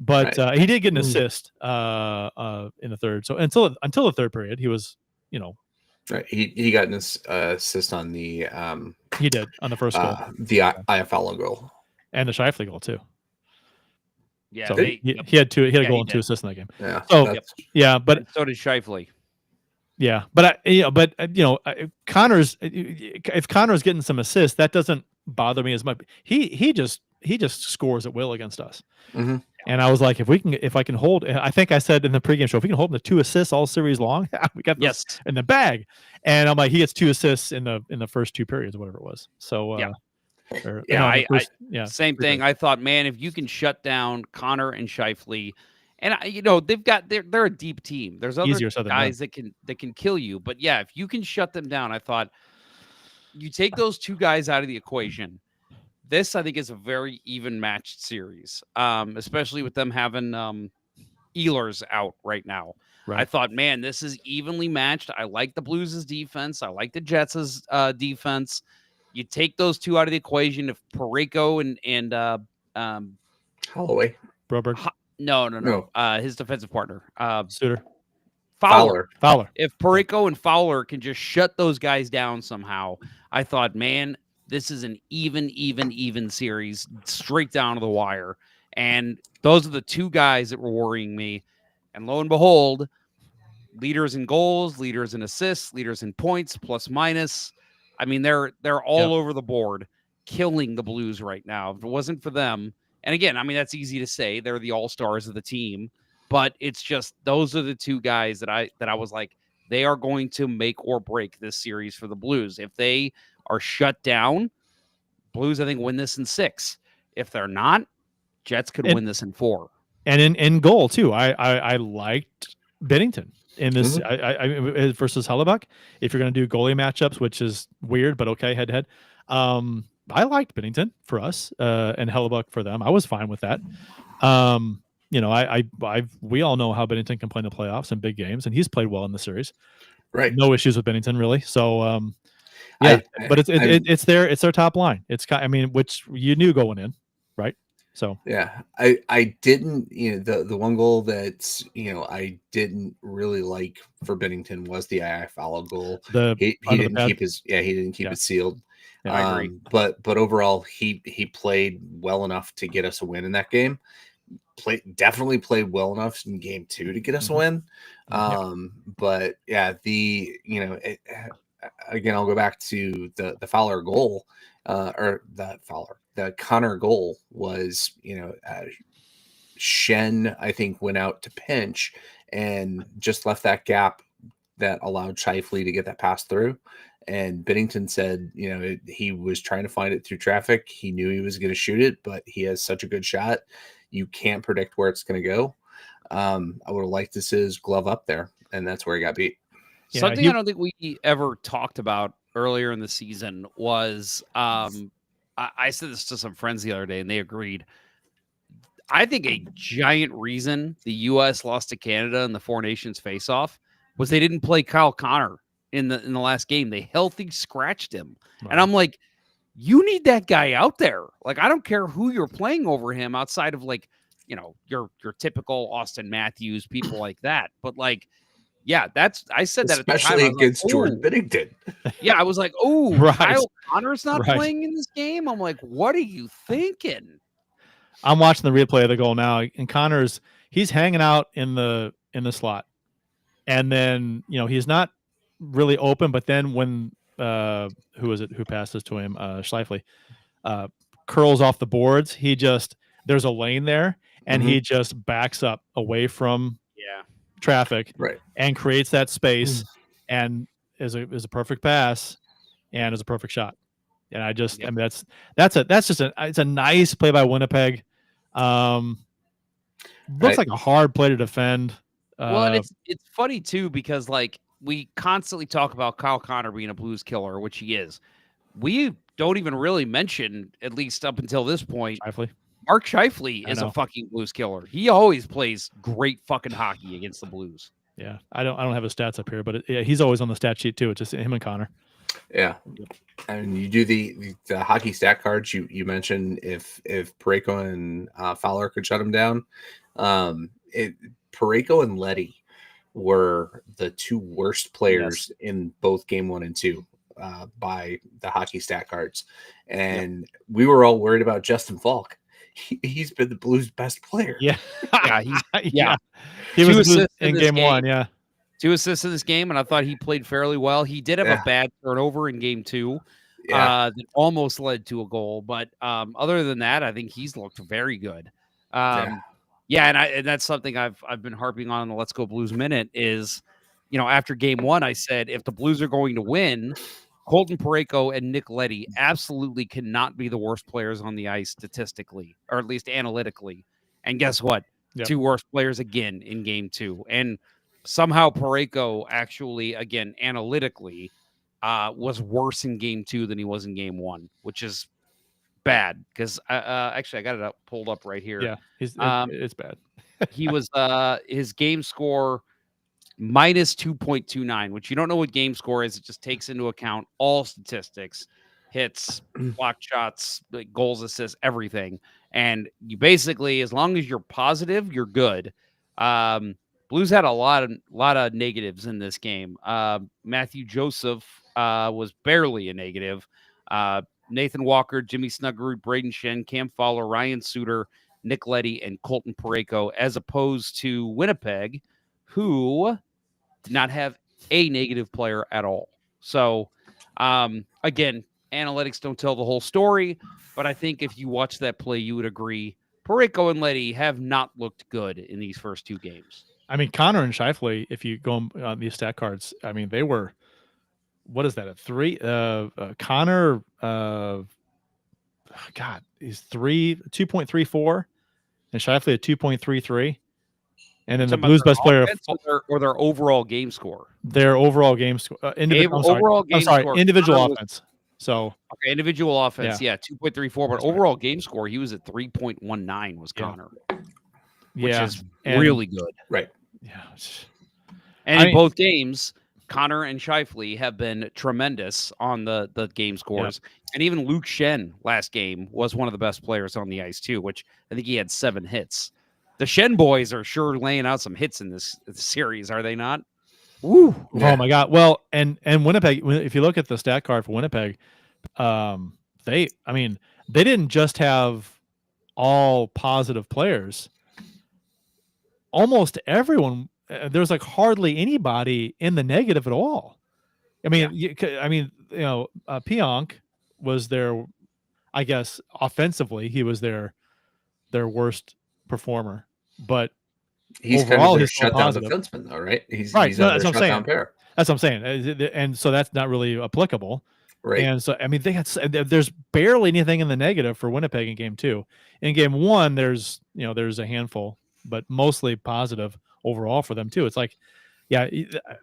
But he did get an assist in the third. So until the third period, he was, Right. He got an assist on the he did on the first goal, the IFL goal, and the Scheifele goal too. Yeah, so he had two. He had a goal and 2 assists in that game. Yeah. So but and so did Scheifele. Yeah, but Connor's if Connor's getting some assists, that doesn't bother me as much. He just scores at will against us. Mm-hmm. And I was like, if I can hold, I think I said in the pregame show, if we can hold him to 2 assists all series long, we got this in the bag. And I'm like, he gets 2 assists in the first 2 periods, whatever it was. So same thing. I thought, man, if you can shut down Connor and Scheifele, and they're a deep team. There's other guys that can kill you, but yeah, if you can shut them down, I thought you take those 2 guys out of the equation. This, I think, is a very even matched series, especially with them having Ehlers out right now. Right. I thought, man, this is evenly matched. I like the Blues' defense. I like the Jets' defense. You take those 2 out of the equation. If Parayko and Holloway, Broberg, no, his defensive partner, Suter, Fowler. If Parayko and Fowler can just shut those guys down somehow, I thought, man, this is an even series, straight down to the wire. And those are the 2 guys that were worrying me. And lo and behold, leaders in goals, leaders in assists, leaders in points, plus minus. I mean, they're all over the board, killing the Blues right now. If it wasn't for them, and again, I mean, that's easy to say. They're the all-stars of the team, but it's just those are the two guys that I was like, they are going to make or break this series for the Blues. If they are shut down, Blues, I think, win this in 6. If they're not, Jets could win this in 4. And in goal too, I liked Binnington in this I versus Hellebuck. If you're going to do goalie matchups, which is weird, but okay, head to head. I liked Binnington for us and Hellebuck for them. I was fine with that. You know, we all know how Binnington can play in the playoffs and big games, and he's played well in the series. Right, no issues with Binnington really. So but it's their top line. I mean, which you knew going in, right? So yeah, I didn't, you know, the one goal that, you know, I didn't really like for Binnington was the II foul goal. He didn't keep it sealed. Yeah, I agree. But overall, he played well enough to get us a win in that game. Definitely played well enough in game 2 to get us a win. But yeah, again, I'll go back to the Fowler goal, the Connor goal was, you know, Shen, I think, went out to pinch and just left that gap that allowed Scheifele to get that pass through. And Binnington said, you know, he was trying to find it through traffic. He knew he was going to shoot it, but he has such a good shot. You can't predict where it's going to go. I would have liked to see his glove up there, and that's where he got beat. Yeah, something I don't think we ever talked about earlier in the season was I said this to some friends the other day, and they agreed. I think a giant reason the U.S. lost to Canada in the Four Nations face-off was they didn't play Kyle Connor in the last game. They healthy scratched him. Wow. And I'm like, you need that guy out there. Like, I don't care who you're playing over him outside of, like, you know, your typical Austin Matthews, people like that. But, like, yeah, I said that especially at the time. Against Jordan Binnington. Yeah, I was like, oh, right. Kyle Connor's not playing in this game. I'm like, what are you thinking? I'm watching the replay of the goal now, and he's hanging out in the slot, and then, you know, he's not really open. But then when who passes to him, Scheifele, curls off the boards, there's a lane there, and he just backs up away from traffic, right, and creates that space, and is a perfect pass, and is a perfect shot. And I mean, it's a nice play by Winnipeg. Looks like a hard play to defend. Well, and it's funny too, because, like, we constantly talk about Kyle Connor being a Blues killer, which he is. We don't even really mention, at least up until this point, Mark Scheifele is a fucking Blues killer. He always plays great fucking hockey against the Blues. Yeah, I don't have his stats up here, but he's always on the stat sheet too. It's just him and Connor. Yeah, and you do the hockey stat cards. You mentioned if Parayko and Fowler could shut him down, Parayko and Leddy were the two worst players in both game 1 and 2 by the hockey stat cards, and we were all worried about Justin Falk. He's been the Blues' best player. Yeah, he was in game 1. Yeah. 2 assists in this game, and I thought he played fairly well. He did have a bad turnover in game 2 that almost led to a goal. But other than that, I think he's looked very good. And that's something I've been harping on in the Let's Go Blues Minute is, you know, after game 1, I said, if the Blues are going to win, Colton Parayko and Nick Leddy absolutely cannot be the worst players on the ice statistically, or at least analytically. And guess what? Yep. 2 worst players again in game 2. And somehow Parayko actually, again, analytically, was worse in game 2 than he was in game 1, which is bad because actually I got it pulled up right here. Yeah, it's bad. He was his game score minus 2.29, which you don't know what game score is. It just takes into account all statistics, hits, block shots, goals, assists, everything. And you basically, as long as you're positive, you're good. Blues had a lot of negatives in this game. Matthew Joseph was barely a negative. Nathan Walker, Jimmy Snuggerud, Braden Shen, Cam Fowler, Ryan Suter, Nick Leddy, and Colton Parayko, as opposed to Winnipeg, who did not have a negative player at all. So, again, analytics don't tell the whole story, but I think if you watch that play, you would agree Parayko and Leddy have not looked good in these first 2 games. I mean, Connor and Scheifele, if you go on these stat cards, I mean, they were, what is that, a 3? Connor, God, he's 2.34, and Scheifele at 2.33. And then the Blues best player or their overall game score. Their overall game score. Individual offense. So individual offense, 2.34, but overall game score, he was at 3.19 was Connor. Which is really good. Right. Yeah. And in both games, Connor and Scheifele have been tremendous on the game scores. Yeah. And even Luke Shen last game was one of the best players on the ice too, which I think he had 7 hits. The Shen boys are sure laying out some hits in this series, are they not? Woo! Yeah. Oh my God! Well, and Winnipeg. If you look at the stat card for Winnipeg, they didn't just have all positive players. Almost everyone. There's like hardly anybody in the negative at all. I mean, Pionk was their, I guess, offensively, he was their worst performer, but he's overall, kind of their shutdown defenseman, though, right? He's right. No, that's what I'm saying. Pair. That's what I'm saying, and so that's not really applicable. Right. And so, I mean, there's barely anything in the negative for Winnipeg in game 2. In game 1, there's a handful, but mostly positive overall for them too. It's like, yeah,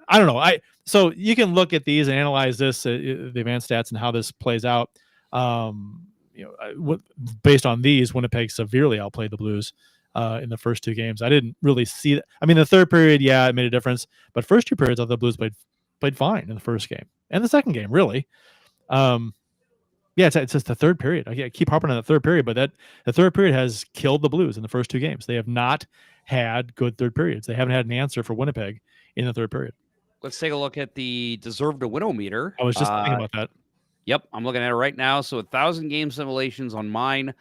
I don't know. So you can look at these and analyze this, the advanced stats and how this plays out. Based on these, Winnipeg severely outplayed the Blues in the first 2 games. I didn't really see that. I mean, the third period, it made a difference, but first 2 periods, I thought the Blues played fine in the first game and the second game, really. It's just the third period. I keep harping on the third period, but the third period has killed the Blues in the first 2 games. They have not had good third periods. They haven't had an answer for Winnipeg in the third period. Let's take a look at the deserve to win-o-meter. I was just thinking about that. Yep, I'm looking at it right now. So 1,000 game simulations on mine.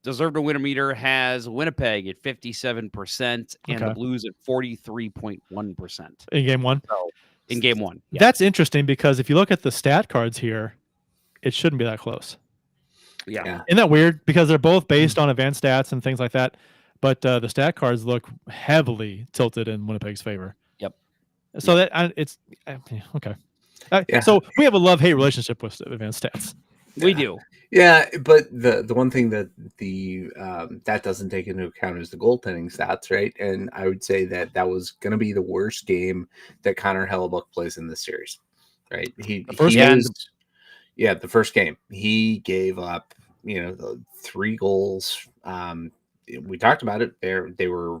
Deserve to win-o-meter has Winnipeg at 57% and the Blues at 43.1%. In game 1? So, in game 1. Yeah. That's interesting because if you look at the stat cards here, it shouldn't be that close. Yeah. Isn't that weird? Because they're both based on advanced stats and things like that. But the stat cards look heavily tilted in Winnipeg's favor. Yep. So it's okay. So we have a love-hate relationship with advanced stats. We do. Yeah, but the one thing that that doesn't take into account is the goaltending stats, right? And I would say that was going to be the worst game that Connor Hellebuyck plays in this series, right? The first game he gave up, 3 goals. We talked about it. They were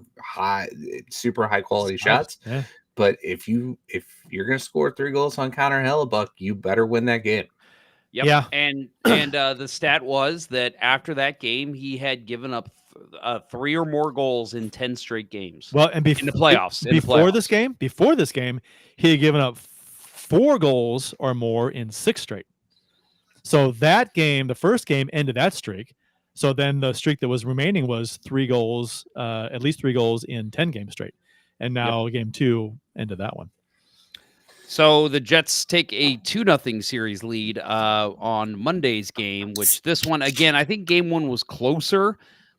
super high quality shots. Yeah. But if you're going to score 3 goals on Connor Hellebuyck, you better win that game. Yep. Yeah. And the stat was that after that game, he had given up 3 or more goals in 10 straight games. Well, and in the playoffs. Before this game, he had given up 4 goals or more in 6 straight. So that game, the first game, ended that streak. So then the streak that was remaining was 3 goals, at least 3 goals in 10 games straight. And now game 2 ended that one. So the Jets take a 2-0 series lead on Monday's game, which this one, again, I think game 1 was closer,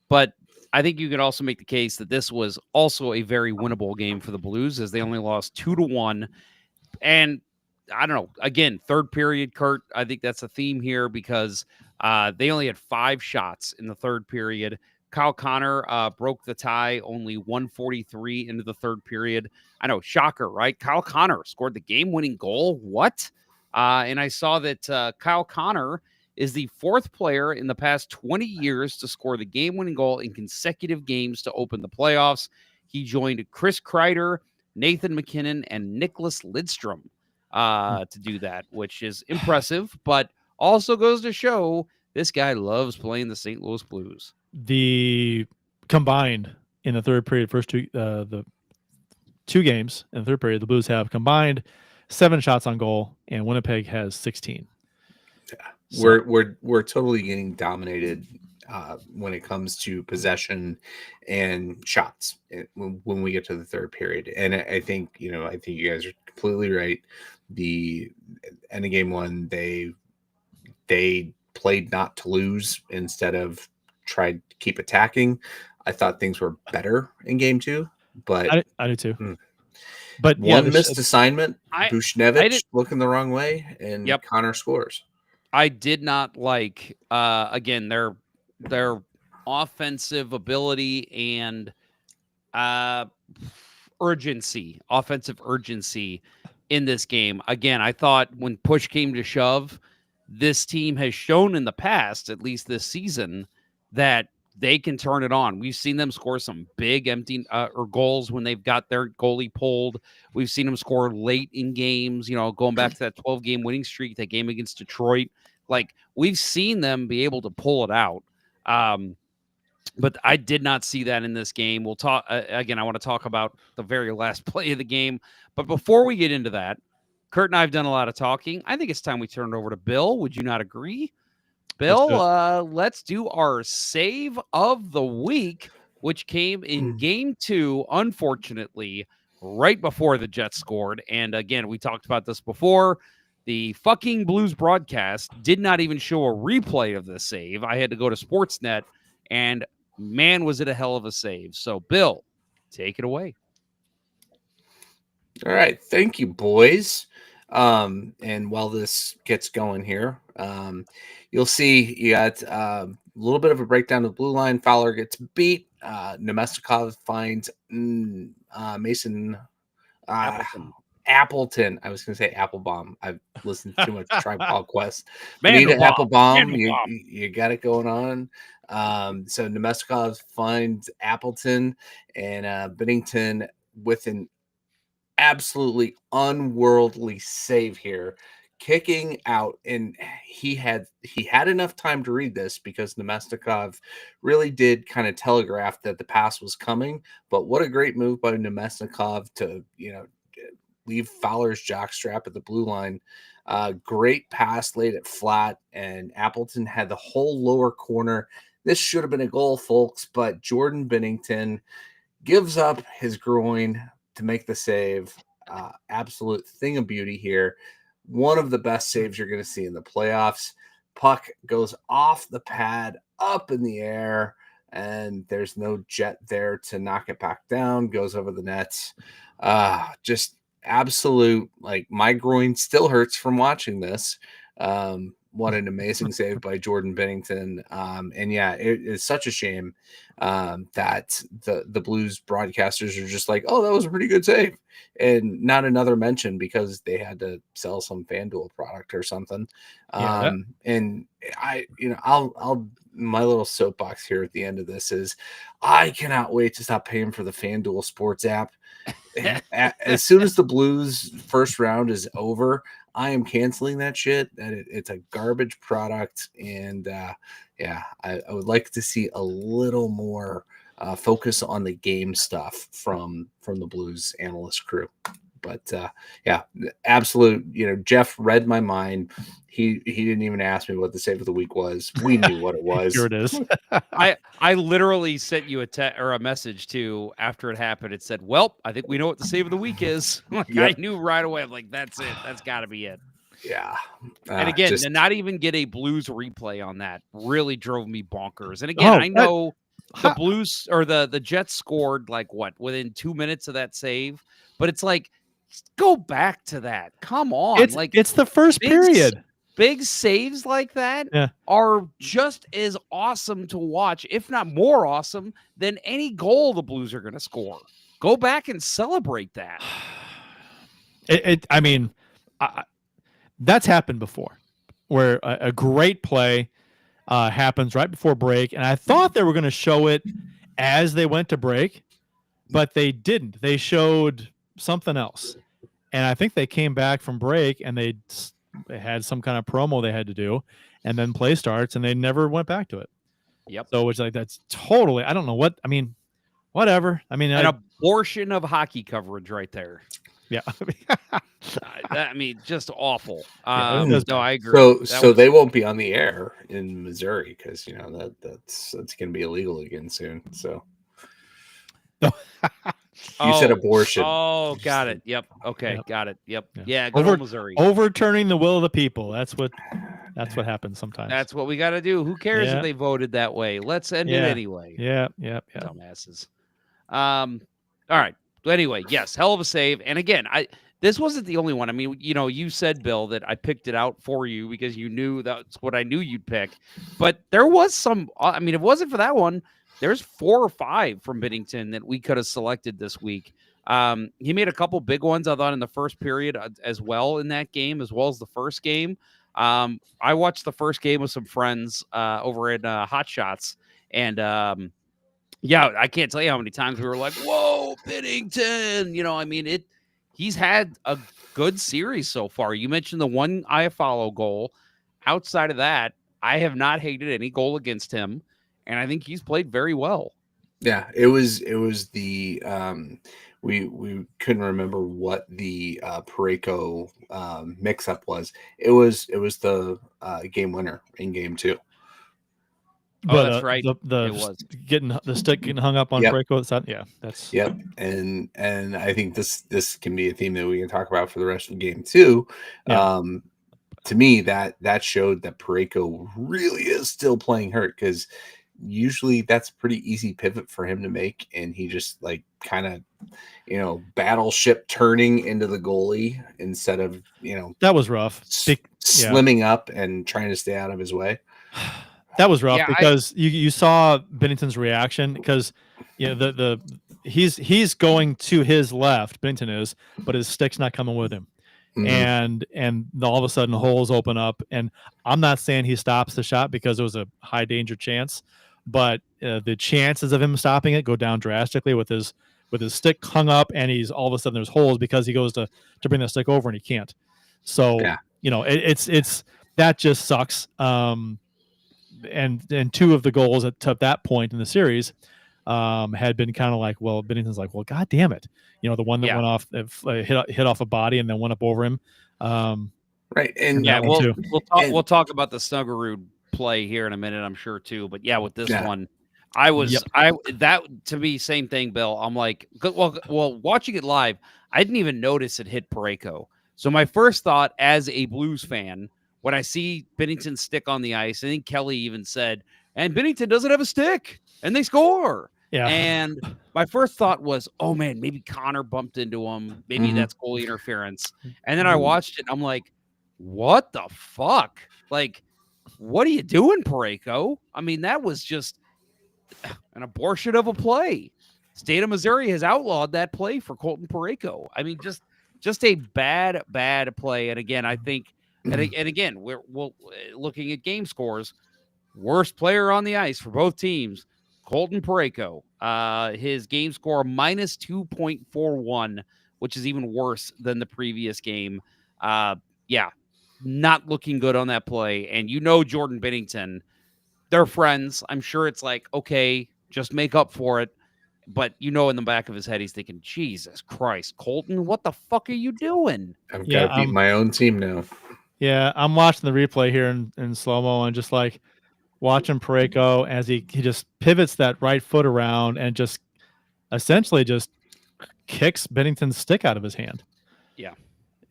but I think you could also make the case that this was also a very winnable game for the Blues as they only lost 2-1. And I don't know, again, third period, Kurt, I think that's a theme here because they only had 5 shots in the third period. Kyle Connor broke the tie only 1:43 into the third period. I know, shocker, right? Kyle Connor scored the game-winning goal. What? And I saw that Kyle Connor is the 4th player in the past 20 years to score the game-winning goal in consecutive games to open the playoffs. He joined Chris Kreider, Nathan McKinnon, and Nicholas Lidstrom to do that, which is impressive, but also goes to show this guy loves playing the St. Louis Blues. The combined in the third period, the 2 games in the third period, the Blues have combined 7 shots on goal, and Winnipeg has 16. Yeah. So, we're totally getting dominated when it comes to possession and shots when we get to the third period. And I think you guys are completely right. The end of game one, they played not to lose instead of tried to keep attacking. I thought things were better in game two, but I do too. But one missed assignment, Bushnevich looking the wrong way, and Connor scores. I did not like again their offensive ability and offensive urgency in this game. Again, I thought when push came to shove, this team has shown in the past, at least this season, that they can turn it on. We've seen them score some big empty or goals when they've got their goalie pulled. We've seen them score late in games, going back to that 12-game winning streak, that game against Detroit. Like, we've seen them be able to pull it out. But I did not see that in this game. We'll talk again. I want to talk about the very last play of the game. But before we get into that, Kurt and I have done a lot of talking. I think it's time we turn it over to Bill. Would you not agree? Bill, let's do our save of the week, which came in game two, unfortunately, right before the Jets scored. And again, we talked about this before. The fucking Blues broadcast did not even show a replay of this save. I had to go to Sportsnet, and man, was it a hell of a save. So, Bill, take it away. All right. Thank you, boys. And while this gets going here, you'll see you got a little bit of a breakdown of the blue line. Fowler gets beat. Nemestikov finds Mason Appleton. I was going to say Applebaum. I've listened to too much Tribe Called Quest. Anita Applebaum. You got it going on. So Nemestikov finds Appleton, and Binnington with an absolutely unworldly save here, kicking out, and he had enough time to read this because Nemestikov really did kind of telegraph that the pass was coming. But what a great move by Nemestikov to leave Fowler's jockstrap at the blue line. Great pass, laid it flat, and Appleton had the whole lower corner. This should have been a goal, folks, but Jordan Binnington gives up his groin to make the save. Absolute thing of beauty here. One of the best saves you're going to see in the playoffs. Puck goes off the pad, up in the air, and there's no jet there to knock it back down. Goes over the net. Just absolute, like, my groin still hurts from watching this. What an amazing save by Jordan Binnington. And yeah, it is such a shame that the Blues broadcasters are just like, oh, that was a pretty good save, and not another mention because they had to sell some FanDuel product or something. And I'll my little soapbox here at the end of this is I cannot wait to stop paying for the FanDuel sports app. As soon as the Blues first round is over, I am canceling that shit. It's a garbage product, and I would like to see a little more focus on the game stuff from the Blues analyst crew. But absolute. Jeff read my mind. He didn't even ask me what the save of the week was. We knew what it was. Here it is. I literally sent you a message too after it happened. It said, "Well, I think we know what the save of the week is." I knew right away. I'm like, "That's it. That's got to be it." Yeah. And again, to not even get a Blues replay on that really drove me bonkers. And again, I know the Blues or the Jets scored within 2 minutes of that save, but it's like, go back to that. Come on. It's the first period. Big saves like that are just as awesome to watch, if not more awesome, than any goal the Blues are going to score. Go back and celebrate that. That's happened before, where a great play happens right before break, and I thought they were going to show it as they went to break, but they didn't. They showed something else, and I think they came back from break, and they had some kind of promo they had to do, and then play starts, and they never went back to it. Yep. So it's like, that's totally, I don't know what, whatever. An abortion of hockey coverage right there. Yeah. I mean, just awful. Yeah, No, I agree. So they won't be on the air in Missouri because that's going to be illegal again soon. So you said abortion. Oh, got it. Yep. Okay, Yep. got it. Yep. Yeah. Yeah, good old Missouri. Overturning the will of the people. That's what happens sometimes. That's what we got to do. Who cares Yeah. if they voted that way? Let's end it anyway. Yeah. Dumbasses. All right. Anyway, yes, hell of a save. And again, this wasn't the only one. I mean, you said, Bill, that I picked it out for you because you knew that's what I knew you'd pick. But there was some. I mean, if it wasn't for that one, there's 4 or 5 from Binnington that we could have selected this week. He made a couple big ones, I thought, in the first period as well in that game, as well as the first game. I watched the first game with some friends over at Hot Shots, and yeah, I can't tell you how many times we were like, "Whoa, Binnington!" I mean, he's had a good series so far. You mentioned the one Iafallo goal. Outside of that, I have not hated any goal against him, and I think he's played very well. Yeah, it was the we couldn't remember what the Parayko mix-up was. It was the game winner in game 2. But that's right. It was the stick getting hung up on Parayko. Yeah, that's and I think this can be a theme that we can talk about for the rest of game 2. Yeah. To me, that showed that Parayko really is still playing hurt, because usually that's a pretty easy pivot for him to make, and he just kind of battleship turning into the goalie instead of that was rough. Slimming up and trying to stay out of his way. That was rough because you saw Binnington's reaction, because he's going to his left, Binnington is, but his stick's not coming with him. Mm-hmm. And all of a sudden holes open up, and I'm not saying he stops the shot because it was a high danger chance, but the chances of him stopping it go down drastically with his stick hung up, and he's all of a sudden there's holes because he goes to bring the stick over and he can't. So it's that just sucks. And 2 of the goals at that point in the series had been kind of like, well, Binnington's like, well, God damn it. The one that went off, hit off a body and then went up over him. Right. And we'll talk about the Snuggerud play here in a minute, I'm sure too. But with this one, that to me, same thing, Bill. I'm like, well, watching it live, I didn't even notice it hit Parayko. So my first thought as a Blues fan, when I see Binnington's stick on the ice, I think Kelly even said, and Binnington doesn't have a stick, and they score. Yeah. And my first thought was, oh, man, maybe Connor bumped into him. Maybe that's goalie interference. And then I watched it, and I'm like, what the fuck? Like, what are you doing, Parayko? I mean, that was just an abortion of a play. State of Missouri has outlawed that play for Colton Parayko. I mean, just a bad play. And again, I think, and again, we're looking at game scores. Worst player on the ice for both teams, Colton Parayko. His game score minus 2.41, which is even worse than the previous game. Not looking good on that play. And Jordan Binnington, they're friends. I'm sure it's like, okay, just make up for it. But in the back of his head, he's thinking, Jesus Christ, Colton, what the fuck are you doing? I've got to beat my own team now. Yeah, I'm watching the replay here in slow-mo and just like watching Parayko as he just pivots that right foot around and just essentially just kicks Binnington's stick out of his hand. Yeah.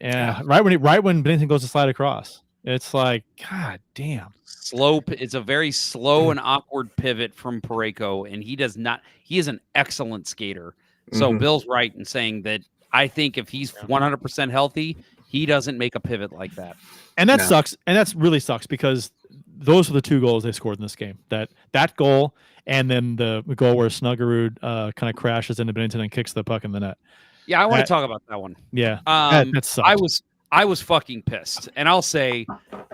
And right when Binnington goes to slide across, it's like, God damn. It's a very slow and awkward pivot from Parayko, and he is an excellent skater. So Bill's right in saying that I think if he's 100% healthy, he doesn't make a pivot like that. And that sucks. And that's really sucks because those are the 2 goals they scored in this game. That goal and then the goal where Snuggerud kind of crashes into Binnington and kicks the puck in the net. Yeah, I want to talk about that one. Yeah, that sucks. I was fucking pissed. And I'll say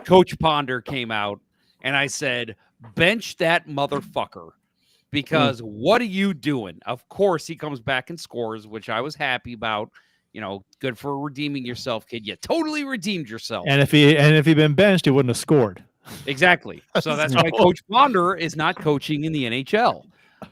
Coach Ponder came out and I said, bench that motherfucker, because what are you doing? Of course, he comes back and scores, which I was happy about. Good for redeeming yourself, kid. You totally redeemed yourself. And if he'd been benched, he wouldn't have scored. Exactly. So that's why Coach Ponder is not coaching in the NHL.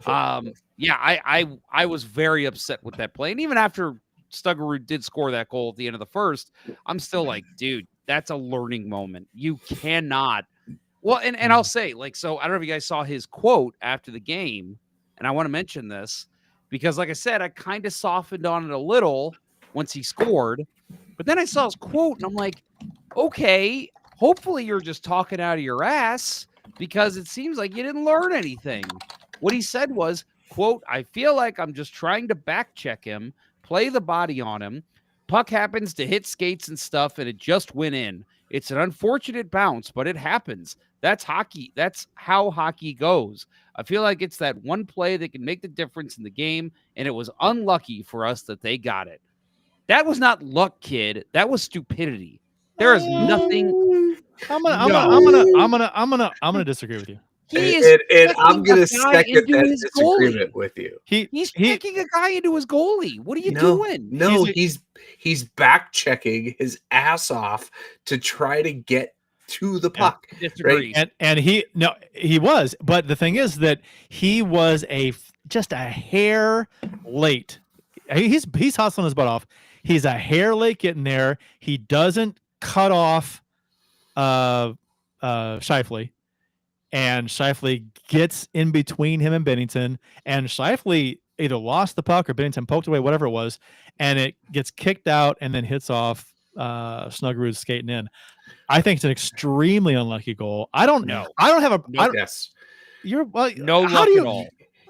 I was very upset with that play. And even after Snuggerud did score that goal at the end of the first, I'm still like, dude, that's a learning moment. You cannot. Well, and I'll say, like, so I don't know if you guys saw his quote after the game, and I want to mention this because, like I said, I kind of softened on it a little once he scored, but then I saw his quote, and I'm like, okay, hopefully you're just talking out of your ass because it seems like you didn't learn anything. What he said was, quote, I feel like I'm just trying to back check him, play the body on him. Puck happens to hit skates and stuff, and it just went in. It's an unfortunate bounce, but it happens. That's hockey. That's how hockey goes. I feel like it's that one play that can make the difference in the game, and it was unlucky for us that they got it. That was not luck, kid. That was stupidity. There is nothing. I'm gonna disagree with you. And I'm going to second that disagreement with you. He's checking a guy into his goalie. What are you doing? No, he's back checking his ass off to try to get to the puck. Disagree. Right? And he was, but the thing is that he was just a hair late. He's hustling his butt off. He's a hair late getting there. He doesn't cut off Scheifele. And Scheifele gets in between him and Bennington, and Scheifele either lost the puck or Bennington poked away, whatever it was, and it gets kicked out and then hits off Snuggerud skating in. I think it's an extremely unlucky goal. I don't know. I don't have a. Yes. You're well, no luck at all.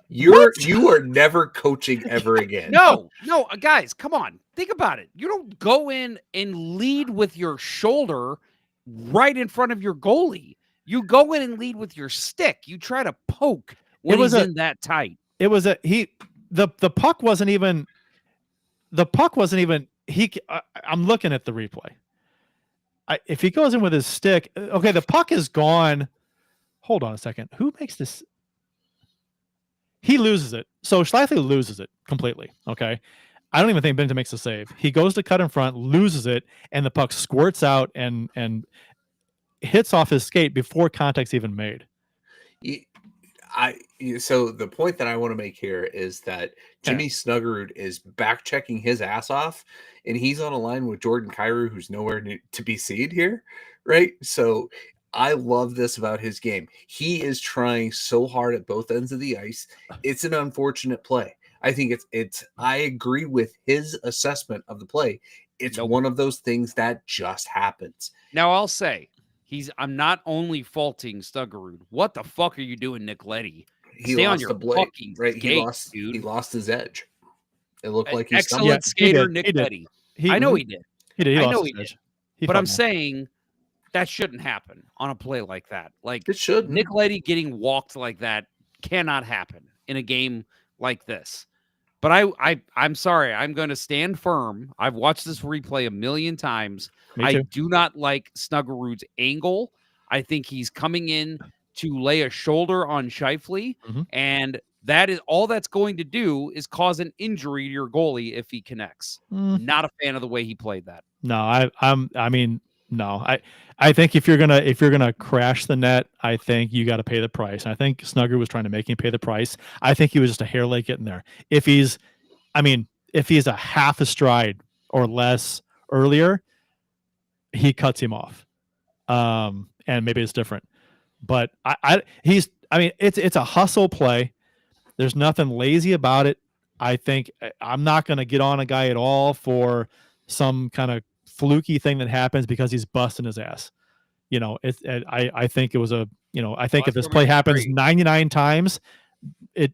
You are never coaching ever again. No, guys, come on. Think about it. You don't go in and lead with your shoulder right in front of your goalie. You go in and lead with your stick. You try to poke when he's in that tight. It was the puck wasn't even. The puck wasn't even. I'm looking at the replay. If he goes in with his stick, okay, the puck is gone. Hold on a second. Who makes this? He loses it. So Scheifele loses it completely. Okay. I don't even think Bennington makes the save. He goes to cut in front, loses it, and the puck squirts out and hits off his skate before contact's even made. So the point that I want to make here is that Jimmy Snuggerud is back checking his ass off, and he's on a line with Jordan Kyrou, who's nowhere to be seen here, right? So I love this about his game. He is trying so hard at both ends of the ice. It's an unfortunate play. I think I agree with his assessment of the play. It's one of those things that just happens. Now I'll say, I'm not only faulting Snuggerud. What the fuck are you doing, Nick Leddy? Stay on your fucking right? Skate, he lost his edge. It looked like he's excellent skater, Nick Leddy. I know he did. I know he did. But I'm saying that shouldn't happen on a play like that. Like, it should. Nick Leddy getting walked like that cannot happen in a game like this. But I'm sorry. I'm going to stand firm. I've watched this replay a million times. I do not like Snuggerud's angle. I think he's coming in to lay a shoulder on Scheifele, and that is all that's going to do is cause an injury to your goalie if he connects. Not a fan of the way he played that. No, I think if you're gonna crash the net, I think you got to pay the price. And I think Snuggerud was trying to make him pay the price. I think he was just a hair late getting there. If he's a half a stride or less earlier, he cuts him off. And maybe it's different. But it's a hustle play. There's nothing lazy about it. I think I'm not going to get on a guy at all for some kind of fluky thing that happens because he's busting his ass. I think it was I think if this play happens 99 times, it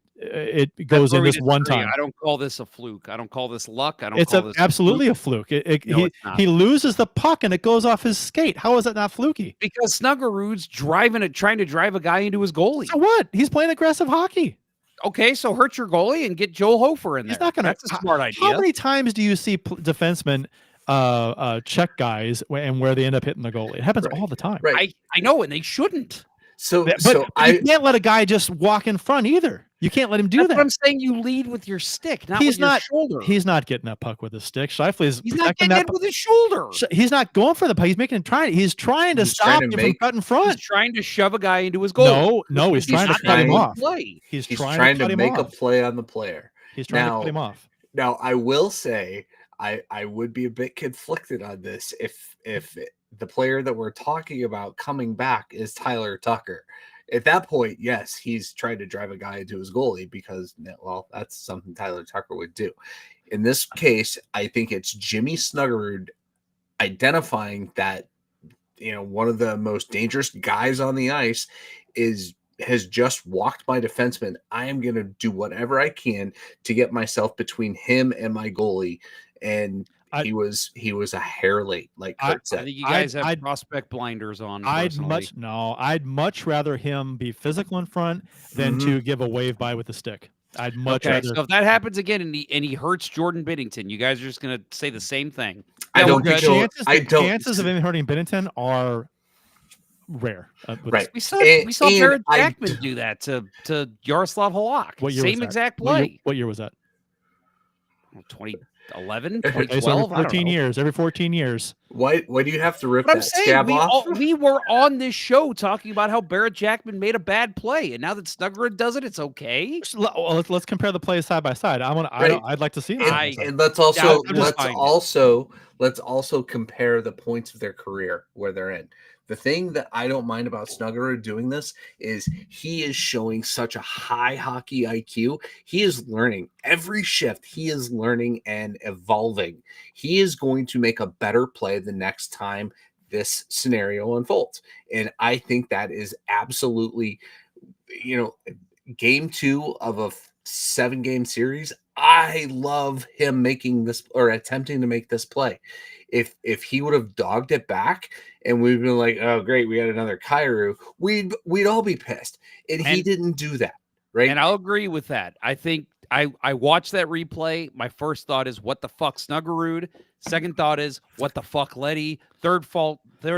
goes in this one time. I don't call this a fluke. I don't call this luck. It's absolutely a fluke. He loses the puck and it goes off his skate. How is that not fluky? Because Snuggerud's trying to drive a guy into his goalie. So what? He's playing aggressive hockey. Okay, so hurt your goalie and get Joel Hofer in there. He's not going to. That's a smart idea. How many times do you see defensemen check guys and where they end up hitting the goalie? It happens all the time. Right. I know, and they shouldn't. So you can't let a guy just walk in front either. You can't let him do that. What I'm saying. You lead with your stick, not with your shoulder. He's not getting that puck with his stick. Scheifele's He's not getting it with his shoulder. He's not going for the puck. He's trying to stop him from cutting front. He's trying to shove a guy into his goal. No, he's trying to cut him off. He's trying to make a play on the player. He's trying to cut him off. Now, I will say, I would be a bit conflicted on this if the player that we're talking about coming back is Tyler Tucker. At that point, yes, he's trying to drive a guy into his goalie because, well, that's something Tyler Tucker would do. In this case, I think it's Jimmy Snuggerud identifying that, one of the most dangerous guys on the ice has just walked my defenseman. I am going to do whatever I can to get myself between him and my goalie. And he was a hair late, like Kurt said. I think you guys have prospect blinders on. I'd much rather him be physical in front than to give a wave by with the stick. I'd much rather. So if that happens again and he hurts Jordan Binnington, you guys are just going to say the same thing. I don't think chances of him hurting Binnington are rare. Right. We saw Barrett Jackman do that to Yaroslav Halak. What year Same was that? exact play. What year was that? 2011, Okay, 2012. so every 14 years. Every 14 years. Why do you have to rip But I'm that saying scab off? we were on this show talking about how Barrett Jackman made a bad play, and now that Snuggerud does it, it's okay. Let's compare the plays side by side. I'd like to see them. And let's also compare the points of their career where they're in. The thing that I don't mind about Snuggerud doing this is he is showing such a high hockey IQ. He is learning every shift. He is learning and evolving. He is going to make a better play the next time this scenario unfolds. And I think that is absolutely, game 2 of a 7-game series. I love him making this or attempting to make this play. If he would have dogged it back and we'd been like, oh great, we got another Kyrou, we'd all be pissed. And he didn't do that, right? And I'll agree with that. I think I watched that replay. My first thought is, what the fuck, Snuggerud? Second thought is, what the fuck, Letty? Third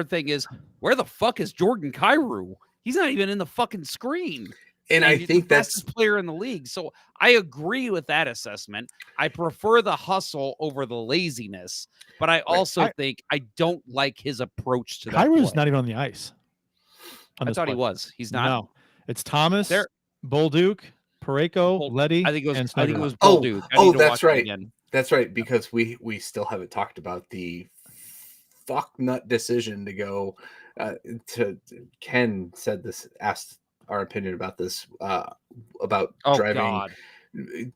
thing is, where the fuck is Jordan Kyrou? He's not even in the fucking screen. And I think that's the fastest player in the league. So I agree with that assessment. I prefer the hustle over the laziness, but I also think I don't like his approach to that. Kyrou's not even on the ice. I thought he was. He's not. No, it's Thomas, Bolduc, Parayko, Letty. I think it was Bolduc. Bolduc. Oh, that's right. That's right, because we still haven't talked about the fuck nut decision to go to Ken said this, asked our opinion about this, about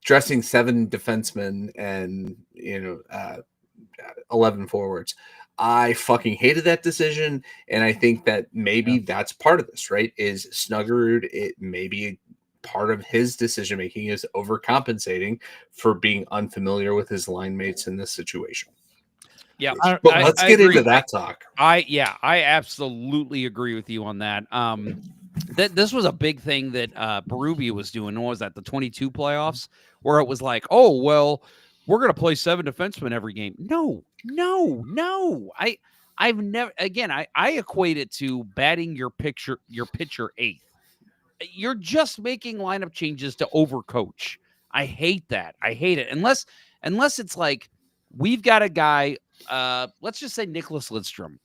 dressing 7 defensemen and 11 forwards. I fucking hated that decision, and I think that maybe that's part of this, right? Is Snuggerud, it maybe part of his decision making is overcompensating for being unfamiliar with his line mates in this situation. Yeah, but let's get into that talk. I absolutely agree with you on that. This was a big thing that Berube was doing. What was that, the 22 playoffs, where it was like, oh well, we're gonna play 7 defensemen every game. No. I've never. Again, I equate it to batting your pitcher 8th. You're just making lineup changes to overcoach. I hate that. I hate it. Unless it's like we've got a guy. Let's just say Nicholas Lidstrom.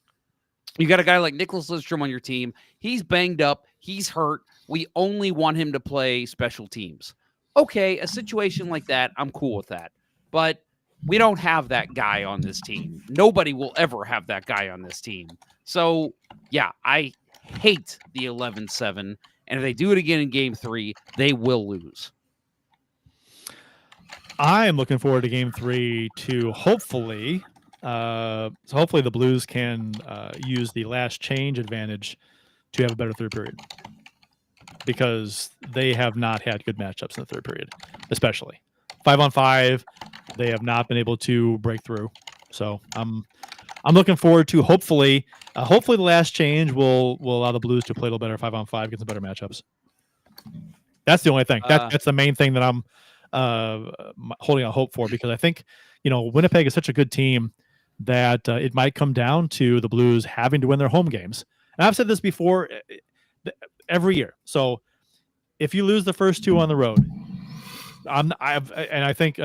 You got a guy like Nicholas Lidstrom on your team. He's banged up. He's hurt. We only want him to play special teams. Okay, a situation like that, I'm cool with that. But we don't have that guy on this team. Nobody will ever have that guy on this team. So, yeah, I hate the 11-7. And if they do it again in game 3, they will lose. I am looking forward to game 3 to hopefully the Blues can use the last change advantage to have a better third period, because they have not had good matchups in the third period, especially 5-on-5. They have not been able to break through. So I'm looking forward to hopefully the last change will allow the Blues to play a little better 5-on-5, get some better matchups. That's the only thing. That's the main thing that I'm holding out hope for, because I think Winnipeg is such a good team that it might come down to the Blues having to win their home games. And I've said this before every year. So if you lose the first 2 on the road, I think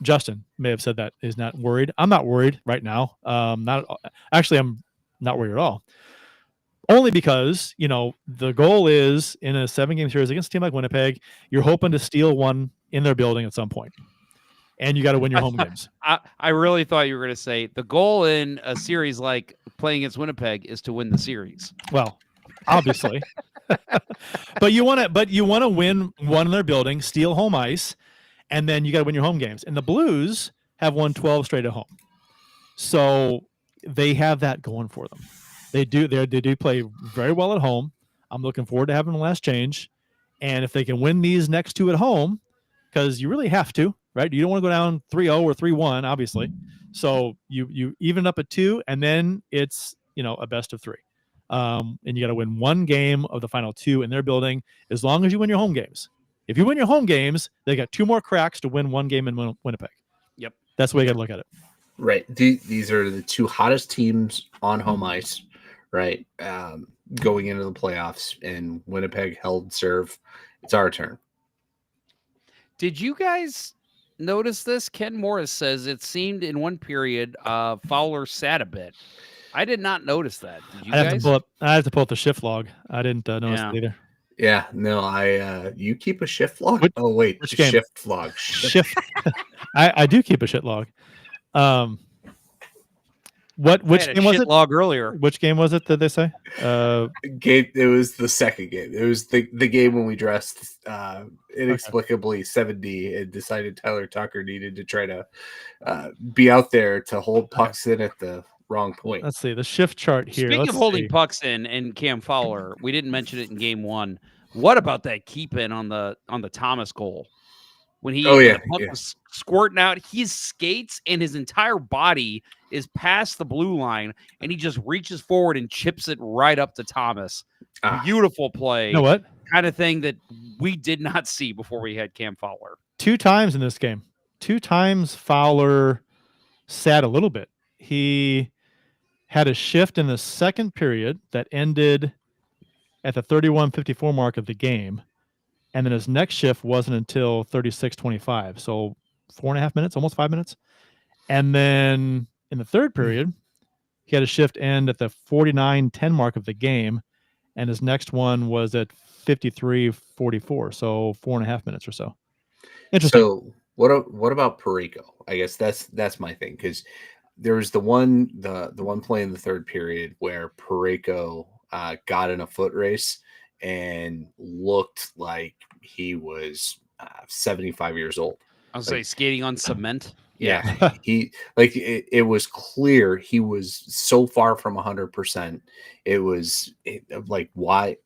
Justin may have said that he's not worried. I'm not worried right now. I'm not worried at all. Only because, the goal is in a 7-game series against a team like Winnipeg, you're hoping to steal one in their building at some point. and you got to win your home games. I really thought you were going to say the goal in a series like playing against Winnipeg is to win the series. Well, obviously, but you want to win one in their building, steal home ice, and then you got to win your home games. And the Blues have won 12 straight at home, so they have that going for them. They do play very well at home. I'm looking forward to having the last change, and if they can win these next two at home, because you really have to, right? You don't want to go down 3-0 or 3-1, obviously. So you even up at 2, and then it's a best of 3. And you got to win one game of the final 2 in their building, as long as you win your home games. If you win your home games, they got 2 more cracks to win one game in Winnipeg. Yep. That's the way you got to look at it. Right. These are the 2 hottest teams on home ice, right? Going into the playoffs, and Winnipeg held serve. It's our turn. Did you guys notice this? Ken Morris says it seemed in one period Fowler sat a bit. I did not notice that. Did you guys? I have to pull up the shift log. I didn't notice it either. Yeah, no, you keep a shift log? Which game? Shift log. Shift. I do keep a shit log. Which game was it? Log earlier. Which game was it? Did they say? It was the second game. It was the game when we dressed inexplicably 70 and decided Tyler Tucker needed to try to be out there to hold pucks in at the wrong point. Let's see the shift chart here. Speaking of holding pucks in and Cam Fowler, we didn't mention it in game 1. What about that keep in on the Thomas goal? When the puck was squirting out, his skates and his entire body is past the blue line, and he just reaches forward and chips it right up to Thomas. Beautiful play. You know what? Kind of thing that we did not see before we had Cam Fowler. 2 times in this game. 2 times Fowler sat a little bit. He had a shift in the second period that ended at the 31:54 mark of the game. And then his next shift wasn't until 36:25. So 4.5 minutes, almost 5 minutes. And then in the third period, he had a shift end at the 49:10 mark of the game. And his next one was at 53:44. So 4.5 minutes or so. Interesting. So what about Parayko? I guess that's my thing, because there was the one play in the third period where Parayko got in a foot race and looked like he was 75 years old. I was say skating on cement. Yeah, it was clear he was so far from 100%. It was why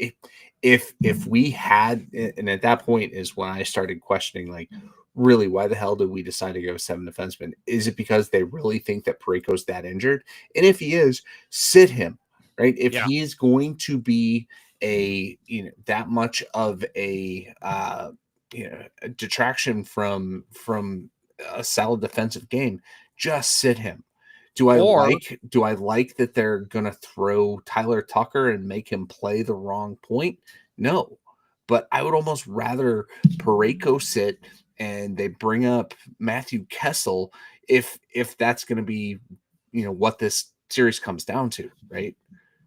if we had, and at that point is when I started questioning, like, really, why the hell did we decide to go 7 defensemen? Is it because they really think that Parayko's that injured? And if he is, sit him, right? If he is going to be that much of a detraction from a solid defensive game, just sit him. Do I like that they're gonna throw Tyler Tucker and make him play the wrong point? No, but I would almost rather Parayko sit and they bring up Matthew Kessel if that's going to be what this series comes down to, right?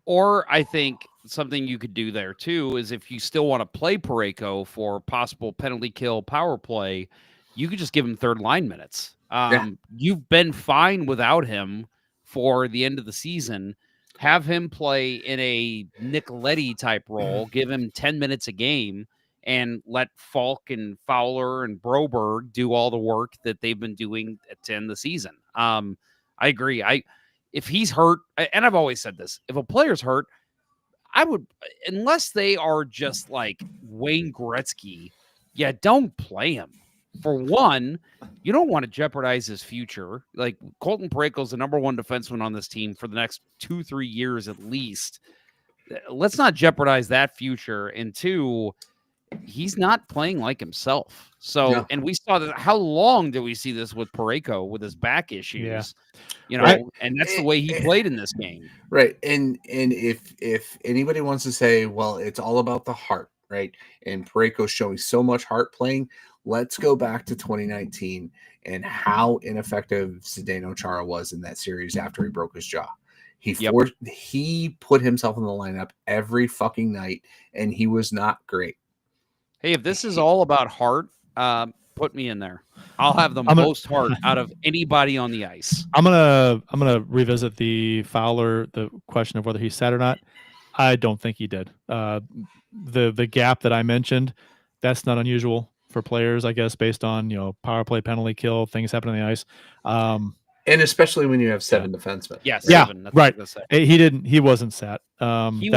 Or I think something you could do there too is if you still want to play Parayko for possible penalty kill power play, you could just give him third line minutes. You've been fine without him for the end of the season. Have him play in a Nick Leddy type role, give him 10 minutes a game, and let Falk and Fowler and Broberg do all the work that they've been doing to end the season. I agree. If he's hurt, and I've always said this, if a player's hurt, I would, unless they are just like Wayne Gretzky, don't play him. For one, you don't want to jeopardize his future. Like, Colton Parayko is the number 1 defenseman on this team for the next 2-3 years at least. Let's not jeopardize that future. And 2, he's not playing like himself. So, and we saw that. How long did we see this with Parayko with his back issues? And that's the way he played in this game. Right. And if anybody wants to say, well, it's all about the heart, right? And Parayko's showing so much heart playing. Let's go back to 2019 and how ineffective Zdeno Chara was in that series after he broke his jaw. He put himself in the lineup every fucking night, and he was not great. Hey, if this is all about heart, Put me in there. I'll have the most heart out of anybody on the ice. I'm gonna revisit the question of whether he sat or not. I don't think he did. The gap that I mentioned, that's not unusual for players, I guess, based on power play, penalty kill, things happen on the ice. And especially when you have 7 defensemen. Yeah, 7. Yeah, right. He wasn't sat. He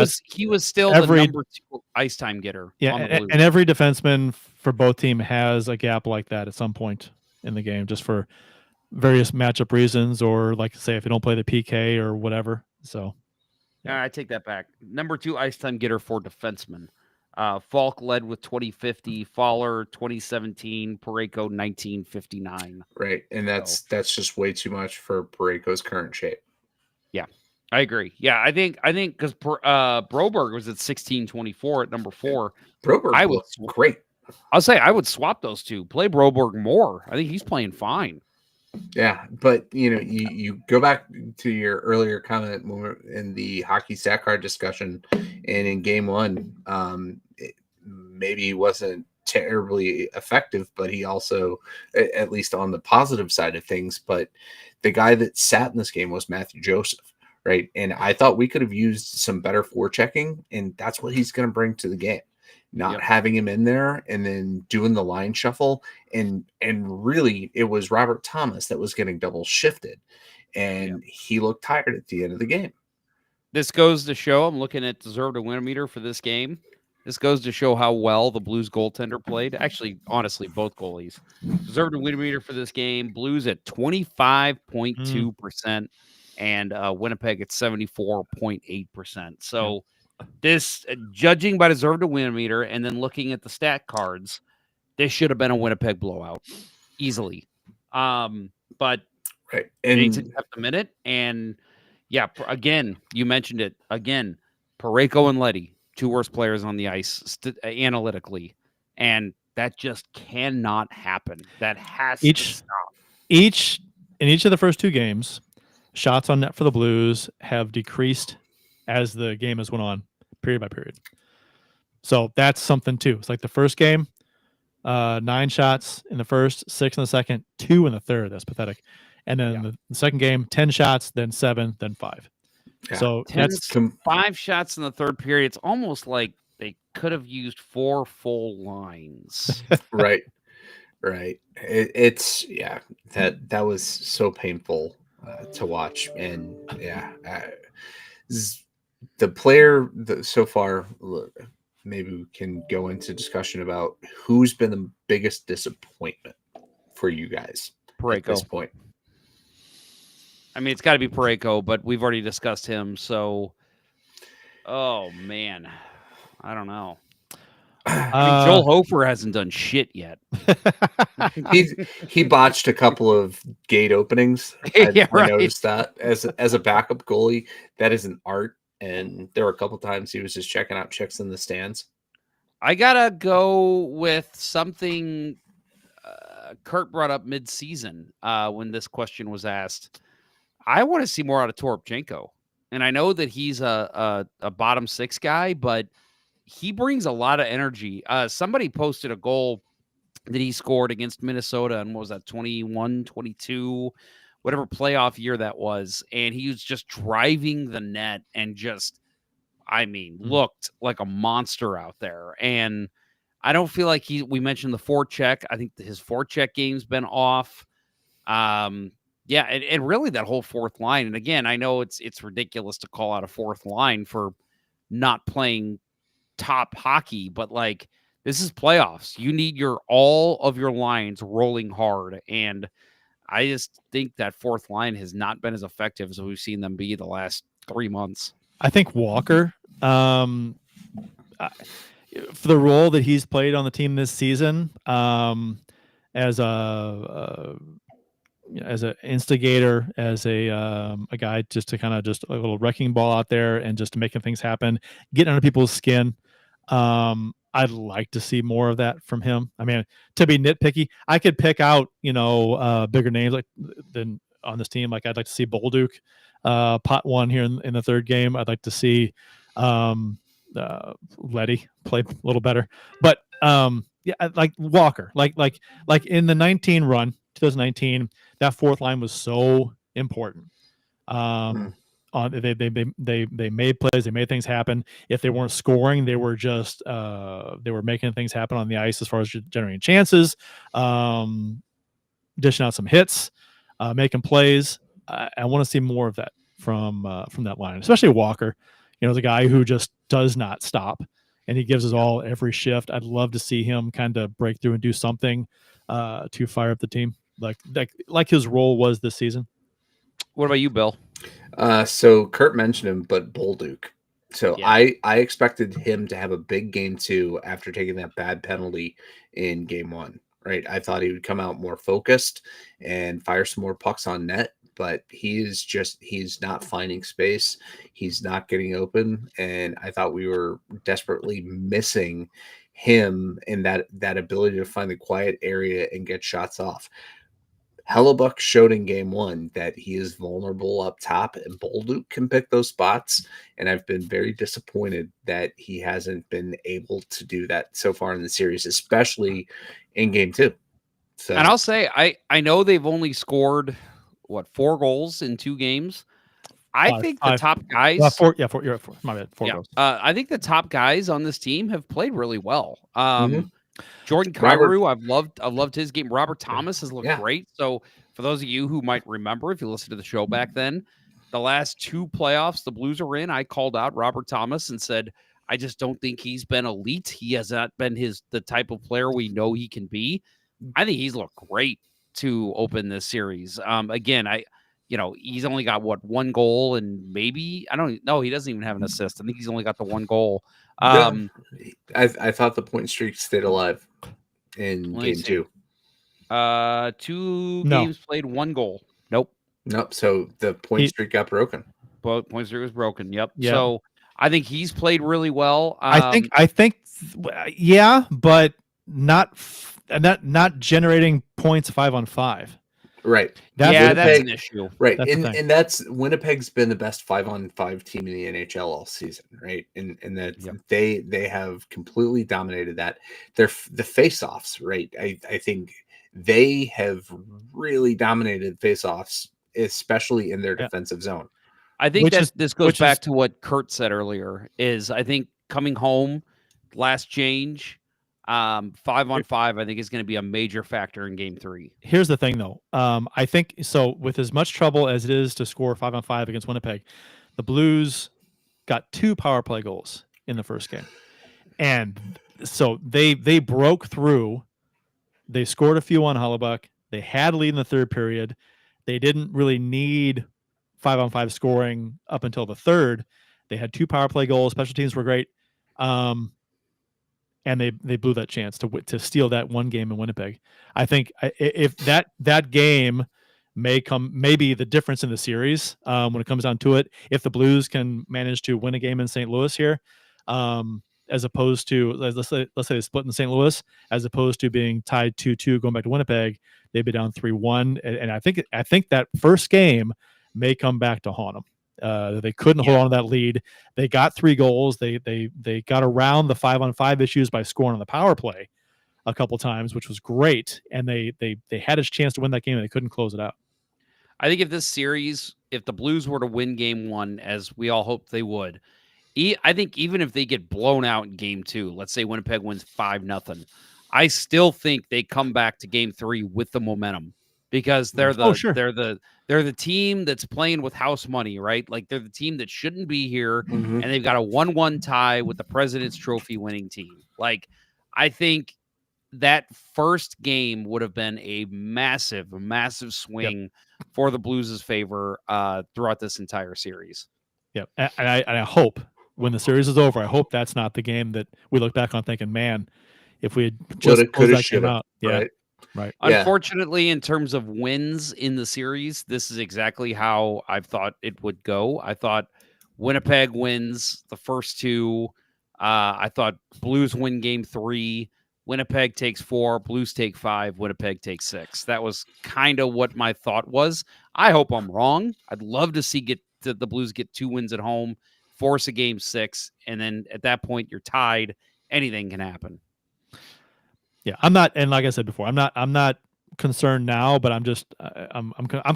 was still the number 2 ice time getter. Yeah, and every defenseman for both teams has a gap like that at some point in the game, just for various matchup reasons, or like say if you don't play the PK or whatever. So, I take that back. Number 2 ice time getter for defensemen. Falk led with 2050, Fowler 2017, Parayko 1959. Right, and that's just way too much for Parayko's current shape. Yeah, I agree. Yeah, I think because Broberg was at 1624 at number 4. Broberg was great. I'll say I would swap those two. Play Broberg more. I think he's playing fine. Yeah, but you go back to your earlier comment when we're in the hockey stat card discussion, and in game 1, maybe he wasn't terribly effective, but he also, at least on the positive side of things, but the guy that sat in this game was Matthew Joseph, right? And I thought we could have used some better forechecking, and that's what he's going to bring to the game. Not having him in there and then doing the line shuffle, and really it was Robert Thomas that was getting double shifted, and he looked tired at the end of the game. This goes to show, I'm looking at deserved to win meter for this game. This goes to show how well the Blues goaltender played. Actually, honestly, both goalies. Deserved to win meter for this game. Blues at 25.2% and Winnipeg at 74.8%. So this, judging by deserved to win meter and then looking at the stat cards, this should have been a Winnipeg blowout easily. But Jason kept the minute, and again, you mentioned it again. Parayko and Leddy, 2 worst players on the ice analytically, and that just cannot happen. That has to stop. In each of the first 2 games, shots on net for the Blues have decreased as the game has went on, period by period. So that's something too. It's like the first game, 9 shots in the first, 6 in the second, 2 in the third. That's pathetic. And then the second game, 10 shots, then 7, then 5. Yeah. So that's 5 shots in the third period. It's almost like they could have used 4 full lines. Right. It's that was so painful to watch, and the player so far. Maybe we can go into discussion about who's been the biggest disappointment for you guys at this point. I mean, it's got to be Parayko, but we've already discussed him. So, oh man, I don't know. I mean, Joel Hofer hasn't done shit yet. He botched a couple of gate openings. I noticed that as a backup goalie, that is an art. And there were a couple times he was just checking out chicks in the stands. I gotta go with something Kurt brought up mid-season when this question was asked. I want to see more out of Toropchenko. And I know that he's a bottom 6 guy, but he brings a lot of energy. Somebody posted a goal that he scored against Minnesota, and what was that, 21, 22, whatever playoff year that was. And he was just driving the net and just, looked like a monster out there. And I don't feel like we mentioned the forecheck. I think his forecheck game's been off. And really that whole fourth line. And again, I know it's ridiculous to call out a fourth line for not playing top hockey, but like, this is playoffs. You need all of your lines rolling hard. And I just think that fourth line has not been as effective as we've seen them be the last 3 months. I think Walker, for the role that he's played on the team this season, as an instigator, as a guy just to kind of just a little wrecking ball out there and just making things happen, getting under people's skin. I'd like to see more of that from him. I mean, to be nitpicky, I could pick out, bigger names than on this team. Like I'd like to see Bolduc pot one here in the third game. I'd like to see Leddy play a little better. But Yeah, like Walker, like in the 2019, that fourth line was so important. On they made plays, they made things happen. If they weren't scoring, they were just they were making things happen on the ice as far as generating chances, dishing out some hits, making plays. I want to see more of that from that line, especially Walker. The guy who just does not stop, and he gives us all every shift. I'd love to see him kind of break through and do something to fire up the team, like his role was this season. What about you, Bill? So Kurt mentioned him, but Bolduc. So I expected him to have a big game 2 after taking that bad penalty in game 1. Right, I thought he would come out more focused and fire some more pucks on net, but he's not finding space. He's not getting open, and I thought we were desperately missing him in that ability to find the quiet area and get shots off. Hellebuck showed in game 1 that he is vulnerable up top, and Bolduc can pick those spots. And I've been very disappointed that he hasn't been able to do that so far in the series, especially in game 2. So, and I'll say, I know they've only scored 4 goals in 2 games. I think the top guys, 4. Yeah, 4. You're at 4. My bad. 4 goals. I think the top guys on this team have played really well. Jordan Kyrou, I've loved his game. Robert Thomas has looked great. So for those of you who might remember, if you listened to the show back then, the last 2 playoffs the Blues are in, I called out Robert Thomas and said, I just don't think he's been elite. He has not been the type of player we know he can be. I think he's looked great to open this series. Again, he's only got 1 goal, and maybe he doesn't even have an assist. I think he's only got the 1 goal. I thought the point streak stayed alive in game 2. 2 games played, 1 goal. Nope. So the point streak got broken. Point streak was broken. Yep. So I think he's played really well. I think, but not generating points 5-on-5. Right. That's an issue. Right. And that's Winnipeg's been the best 5-on-5 team in the NHL all season, right? And that they have completely dominated that. The face-offs, right? I think they have really dominated face-offs, especially in their defensive zone. I think this goes back to what Kurt said earlier, is I think coming home, last change, 5-on-5, I think is going to be a major factor in game 3. Here's the thing, though. I think so. With as much trouble as it is to score 5-on-5 against Winnipeg, the Blues got 2 power play goals in the first game, and so they broke through. They scored a few on Hellebuck. They had a lead in the third period. They didn't really need 5-on-5 scoring up until the third. They had 2 power play goals. Special teams were great. And they blew that chance to steal that 1 game in Winnipeg. I think if that game may be the difference in the series when it comes down to it. If the Blues can manage to win a game in St. Louis here, as opposed to let's say they split in St. Louis, as opposed to being tied 2-2 going back to Winnipeg, they'd be down 3-1. And I think that first game may come back to haunt them. They couldn't hold on to that lead. They got 3 goals. They got around the 5-on-5 issues by scoring on the power play a couple times, which was great. And they had a chance to win that game, and they couldn't close it out. I think if the Blues were to win game 1, as we all hoped they would, I think even if they get blown out in game 2, let's say Winnipeg wins 5-0, I still think they come back to game 3 with the momentum, because they're the team that's playing with house money, right? Like, they're the team that shouldn't be here, and they've got a 1-1 tie with the President's Trophy winning team. Like, I think that first game would have been a massive swing for the Blues' favor throughout this entire series. Yeah, and I hope when the series is over, I hope that's not the game that we look back on thinking, man, if we had just closed that game out. Yeah. Right. Unfortunately, in terms of wins in the series, this is exactly how I thought it would go. I thought Winnipeg wins the first 2. I thought Blues win game 3. Winnipeg takes 4. Blues take 5. Winnipeg takes 6. That was kind of what my thought was. I hope I'm wrong. I'd love to see the Blues get 2 wins at home, force a game 6, and then at that point you're tied. Anything can happen. Yeah, I'm not, and like I said before, I'm not concerned now, but I'm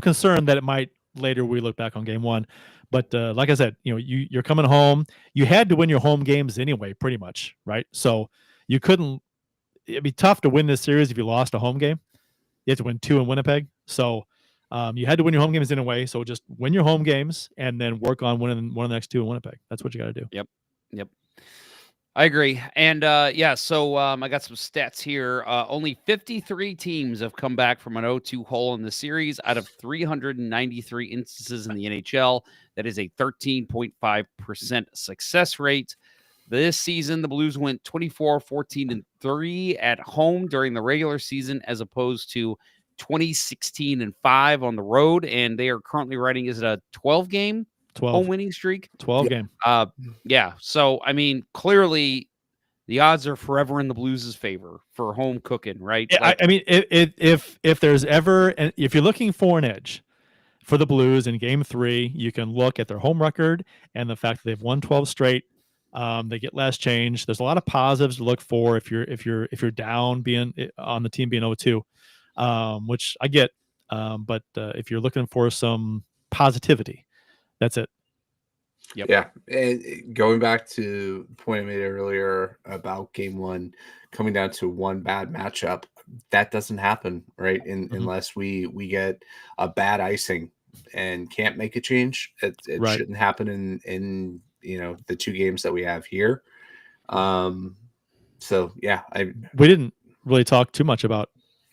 concerned that it might later we look back on game one. But like I said, you're coming home. You had to win your home games anyway, pretty much, right? So you couldn't. It'd be tough to win this series if you lost a home game. You have to win 2 in Winnipeg. So you had to win your home games anyway. So just win your home games and then work on winning one of the next 2 in Winnipeg. That's what you got to do. Yep. I agree. And so I got some stats here. Only 53 teams have come back from an 0-2 hole in the series out of 393 instances in the NHL. That is a 13.5% success rate. This season, the Blues went 24-14-3 at home during the regular season, as opposed to 20-16-5 on the road. And they are currently riding, is it a 12-game? 12 home winning streak? 12 game. Yeah. So, I mean, clearly the odds are forever in the Blues' favor for home cooking, right? Yeah, I mean, if there's ever, if you're looking for an edge for the Blues in game 3, you can look at their home record and the fact that they've won 12 straight. They get less change. There's a lot of positives to look for if you're down being on the team being 0-2, which I get. But if you're looking for some positivity, that's it. Yep. Yeah. And going back to the point I made earlier about game 1 coming down to one bad matchup, that doesn't happen, right? Unless we get a bad icing and can't make a change. It Right. shouldn't happen in the 2 games that we have here. So yeah, we didn't really talk too much about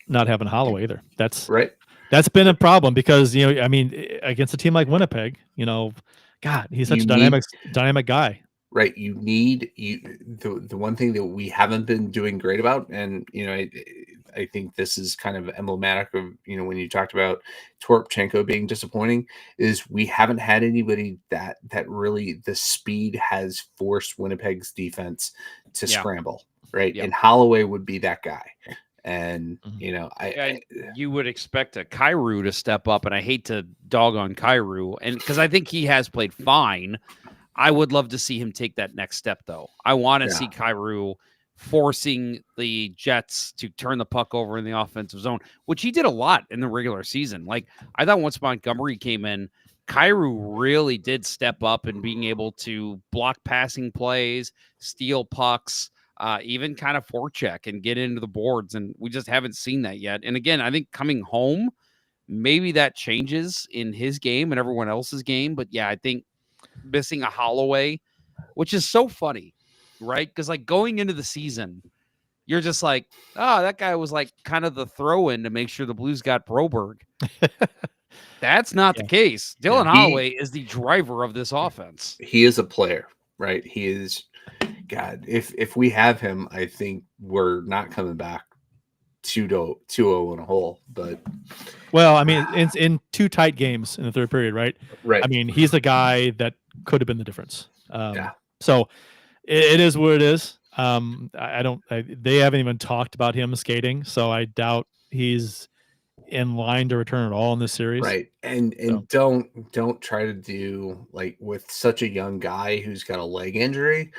not having Holloway either. That's right. That's been a problem because, I mean, against a team like Winnipeg, God, he's such a dynamic guy. Right. You need the one thing that we haven't been doing great about, and I think this is kind of emblematic of when you talked about Toropchenko being disappointing, is we haven't had anybody that really the speed has forced Winnipeg's defense to scramble, right? Yep. And Holloway would be that guy. And you would expect a Kyrou to step up, and I hate to dog on Kyrou, and because I think he has played fine. I would love to see him take that next step, though. I want to see Kyrou forcing the Jets to turn the puck over in the offensive zone, which he did a lot in the regular season. Like, I thought once Montgomery came in, Kyrou really did step up in being able to block passing plays, steal pucks, even kind of forecheck and get into the boards. And we just haven't seen that yet. And again, I think coming home, maybe that changes in his game and everyone else's game. But yeah, I think missing a Holloway, which is so funny, right? Because like going into the season, you're just like, oh, that guy was like kind of the throw-in to make sure the Blues got Broberg. That's not the case. Dylan Holloway is the driver of this offense. He is a player, right? He is. God, if we have him, I think we're not coming back 2-0 in a hole. But well, I mean, it's in 2 tight games in the third period, right? Right. I mean, he's the guy that could have been the difference. So it is what it is. They haven't even talked about him skating, so I doubt he's in line to return at all in this series. Right. And don't try to do, like, with such a young guy who's got a leg injury,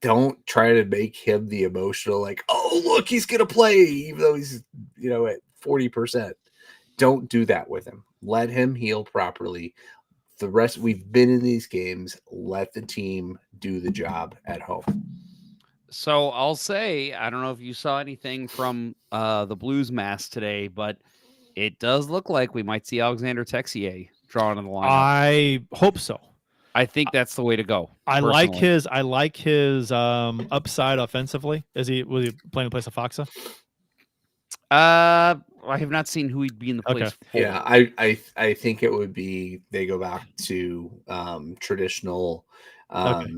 don't try to make him the emotional, like, oh, look, he's going to play, even though he's, at 40%. Don't do that with him. Let him heal properly. The rest, we've been in these games. Let the team do the job at home. So I'll say, I don't know if you saw anything from the Blues mass today, but it does look like we might see Alexander Texier drawn in the lineup. I hope so. I think that's the way to go. I like his upside offensively. Was he playing in place of Foxa? I have not seen who he'd be in the place for. Yeah, I think it would be they go back to traditional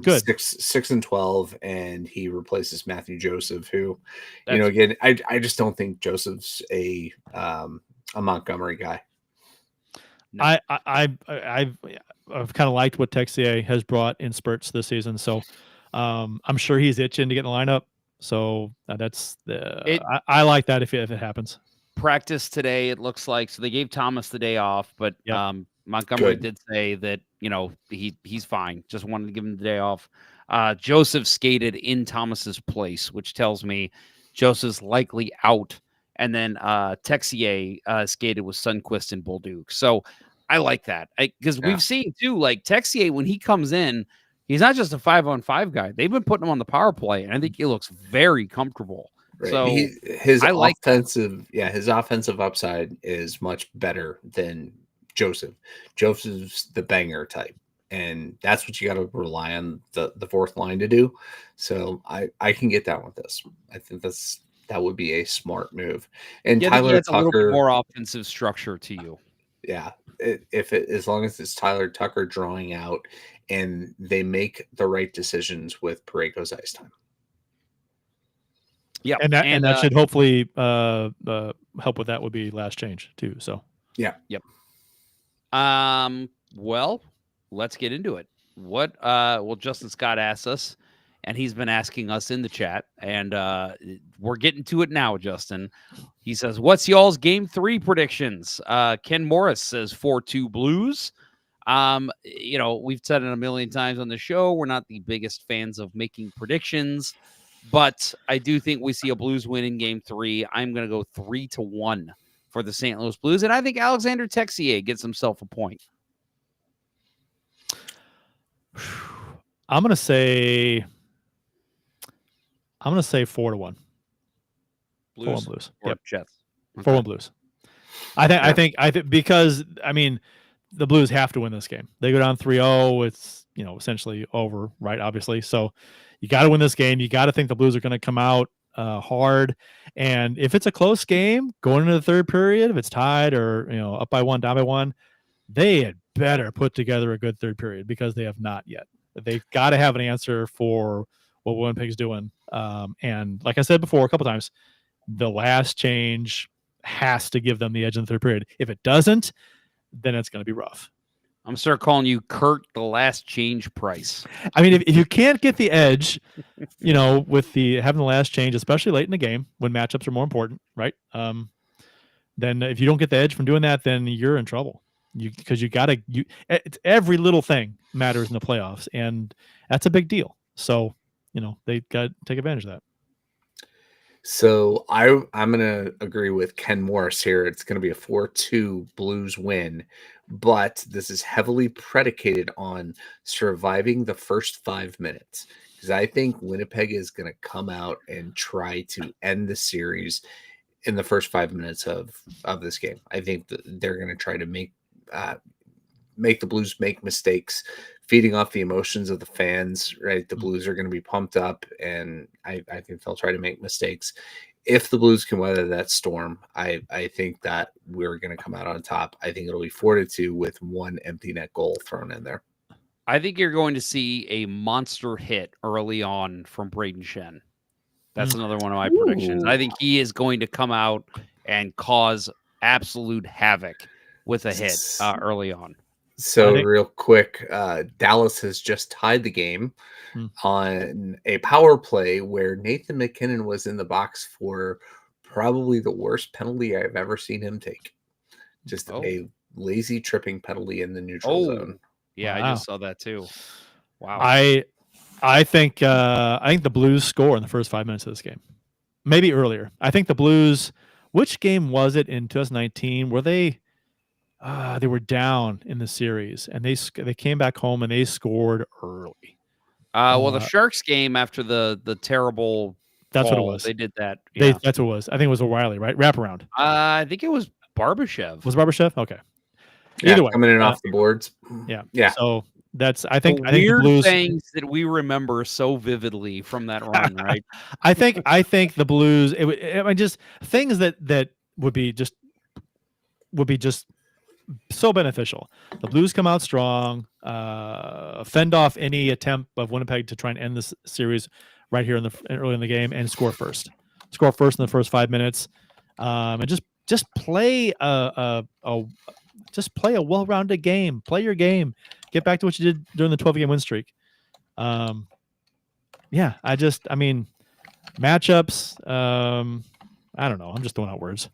good. 6 and 12, and he replaces Matthew Joseph, who again I just don't think Joseph's a Montgomery guy. No. I've kind of liked what Texier has brought in spurts this season, so I'm sure he's itching to get in the lineup. So I like that if it happens. Practice today, it looks like. So they gave Thomas the day off, but Montgomery did say that he's fine. Just wanted to give him the day off. Joseph skated in Thomas's place, which tells me Joseph's likely out, and then Texier skated with Sundqvist and Bolduc. So I like that because we've seen too, like Texier when he comes in, he's not just a 5-on-5 guy. They've been putting him on the power play, and I think he looks very comfortable. Right. So his offensive upside is much better than Joseph. Joseph's the banger type, and that's what you got to rely on the fourth line to do. So I can get that with this. I think that would be a smart move. And Tyler Tucker, a little bit more offensive structure to you. Yeah, as long as it's Tyler Tucker drawing out, and they make the right decisions with Parayko's ice time. Yeah, and that should hopefully help with that would be last change too. So yeah, yep. Well, let's get into it. Well, Justin Scott asked us, and he's been asking us in the chat, and we're getting to it now, Justin. He says, what's y'all's game 3 predictions? Ken Morris says 4-2 Blues. We've said it a million times on the show. We're not the biggest fans of making predictions, but I do think we see a Blues win in game 3. I'm going to go 3-1 for the St. Louis Blues, and I think Alexander Texier gets himself a point. I'm going to say 4-1. Blues. 4-1 Blues. Yep. Jets. Okay. 4-1 Blues. I think because the Blues have to win this game. They go down 3-0. It's essentially over, right? Obviously, so you got to win this game. You got to think the Blues are going to come out hard. And if it's a close game going into the third period, if it's tied or up by 1, down by 1, they had better put together a good third period because they have not yet. They've got to have an answer for what Winnipeg's doing. And like I said before a couple times, the last change has to give them the edge in the third period. If it doesn't, then it's going to be rough. I'm start calling you Kurt the last change price. I mean, if you can't get the edge, with having the last change, especially late in the game when matchups are more important, right? Then if you don't get the edge from doing that, then you're in trouble. Because every little thing matters in the playoffs, and that's a big deal. So, they got to take advantage of that. So I'm going to agree with Ken Morris here. It's going to be a 4-2 Blues win, but this is heavily predicated on surviving the first 5 minutes, because I think Winnipeg is going to come out and try to end the series in the first 5 minutes of this game. I think that they're going to try to make the Blues make mistakes, feeding off the emotions of the fans, right? The Blues are going to be pumped up, and I think they'll try to make mistakes. If the Blues can weather that storm, I think that we're going to come out on top. I think it'll be 4-2 with one empty net goal thrown in there. I think you're going to see a monster hit early on from Braden Shen. That's another one of my predictions. I think he is going to come out and cause absolute havoc with a hit early on. So real quick, Dallas has just tied the game on a power play where Nathan McKinnon was in the box for probably the worst penalty I've ever seen him take. Just a lazy tripping penalty in the neutral zone. Yeah, wow. I just saw that too. Wow. I think the Blues score in the first 5 minutes of this game. Maybe earlier. I think the Blues, which game was it in 2019 where they were down in the series and they came back home and they scored early. Well, the Sharks game after the terrible that's fall, what it was. They did that. Yeah. That's what it was. I think it was O'Reilly, right? Wraparound. I think it was Barbashev. Was Barbashev? Okay. Yeah, either way, coming in off the boards. Yeah. So that's I think weird the Blues things that we remember so vividly from that run, right? I think the Blues. Just things that would be just so beneficial. The Blues come out strong, fend off any attempt of Winnipeg to try and end this series right here early in the game and score first. Score first in the first 5 minutes, and just play a well-rounded game. Play your game. Get back to what you did during the 12-game win streak. Matchups. I don't know. I'm just throwing out words.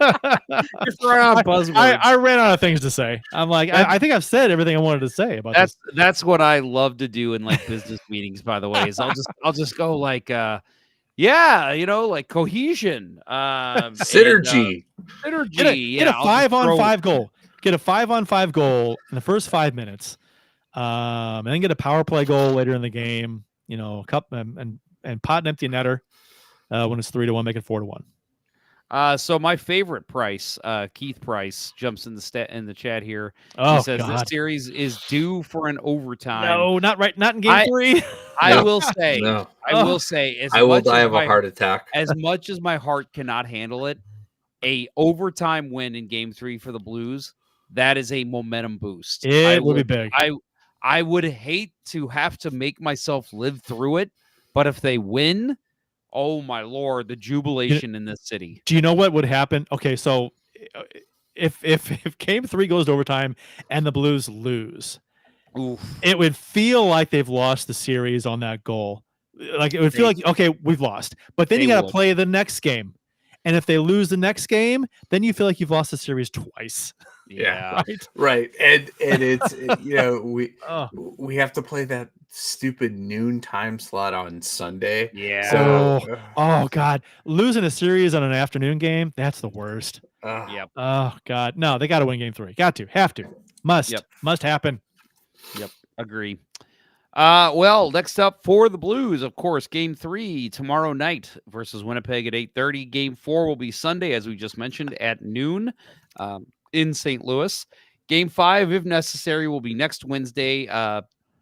You're throwing out buzzwords. I ran out of things to say. I'm like, I think I've said everything I wanted to say about this. That's what I love to do in like business meetings, by the way, is I'll just go like yeah, like cohesion, synergy. Synergy. Get a 5-on-5 goal. Get a 5-on-5 goal in the first 5 minutes. And then get a power play goal later in the game, cup and pot and empty netter when it's 3-1, make it 4-1. So my favorite Price, Keith Price, jumps in the chat here. Oh, he says God. this series is due for an overtime. No, not in game 3. I will say, No. I will say, I will die of a heart attack. As much as my heart cannot handle it, a overtime win in game 3 for the Blues, that is a momentum boost. It would be big. I would hate to have to make myself live through it, but if they win, oh my Lord, the jubilation in this city. Do you know what would happen? Okay, so if game 3 goes to overtime and the Blues lose, oof, it would feel like they've lost the series on that goal. Like it would feel like, okay, we've lost. But then you got to play the next game. And if they lose the next game, then you feel like you've lost the series twice. Yeah, right. And it's we have to play that stupid noon time slot on Sunday. Yeah. So, oh God, losing a series on an afternoon game, that's the worst. Yep. Oh God, no, they got to win game 3. Got to, have to, must happen. Yep, agree. Well, next up for the Blues, of course, game 3 tomorrow night versus Winnipeg at 8:30. Game 4 will be Sunday, as we just mentioned, at noon. In St. Louis. Game 5, if necessary, will be next Wednesday.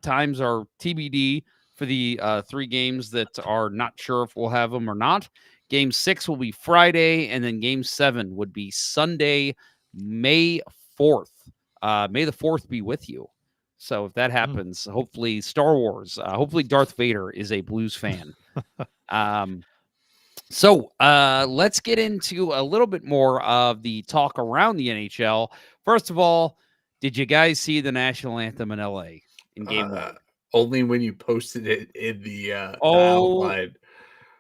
Times are TBD for the 3 games that are not sure if we'll have them or not. Game 6 will be Friday, and then Game 7 would be Sunday, May 4th. May the 4th be with you. So if that happens, hopefully Star Wars, hopefully Darth Vader is a Blues fan. So let's get into a little bit more of the talk around the NHL. First of all, did you guys see the national anthem in LA in game 1? Only when you posted it in the outline.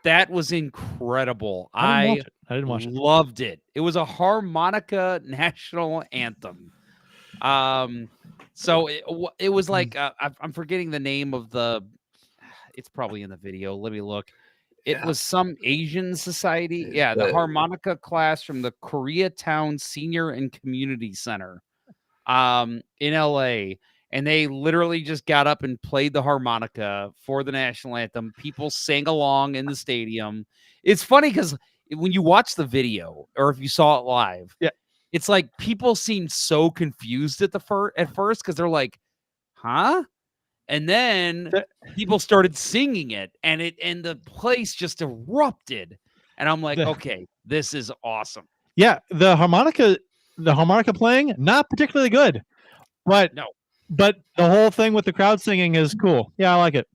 That was incredible. I didn't watch it. Loved it. It was a harmonica national anthem. So it was like I'm forgetting the name of it's probably in the video. Let me look. It was some Asian society. Yeah, the harmonica class from the Koreatown Senior and Community Center in LA. And they literally just got up and played the harmonica for the national anthem. People sang along in the stadium. It's funny because when you watch the video or if you saw it live, it's like people seemed so confused at first because they're like, huh? And then people started singing it, and the place just erupted. And I'm like, okay, this is awesome. Yeah, the harmonica playing, not particularly good. But the whole thing with the crowd singing is cool. Yeah, I like it.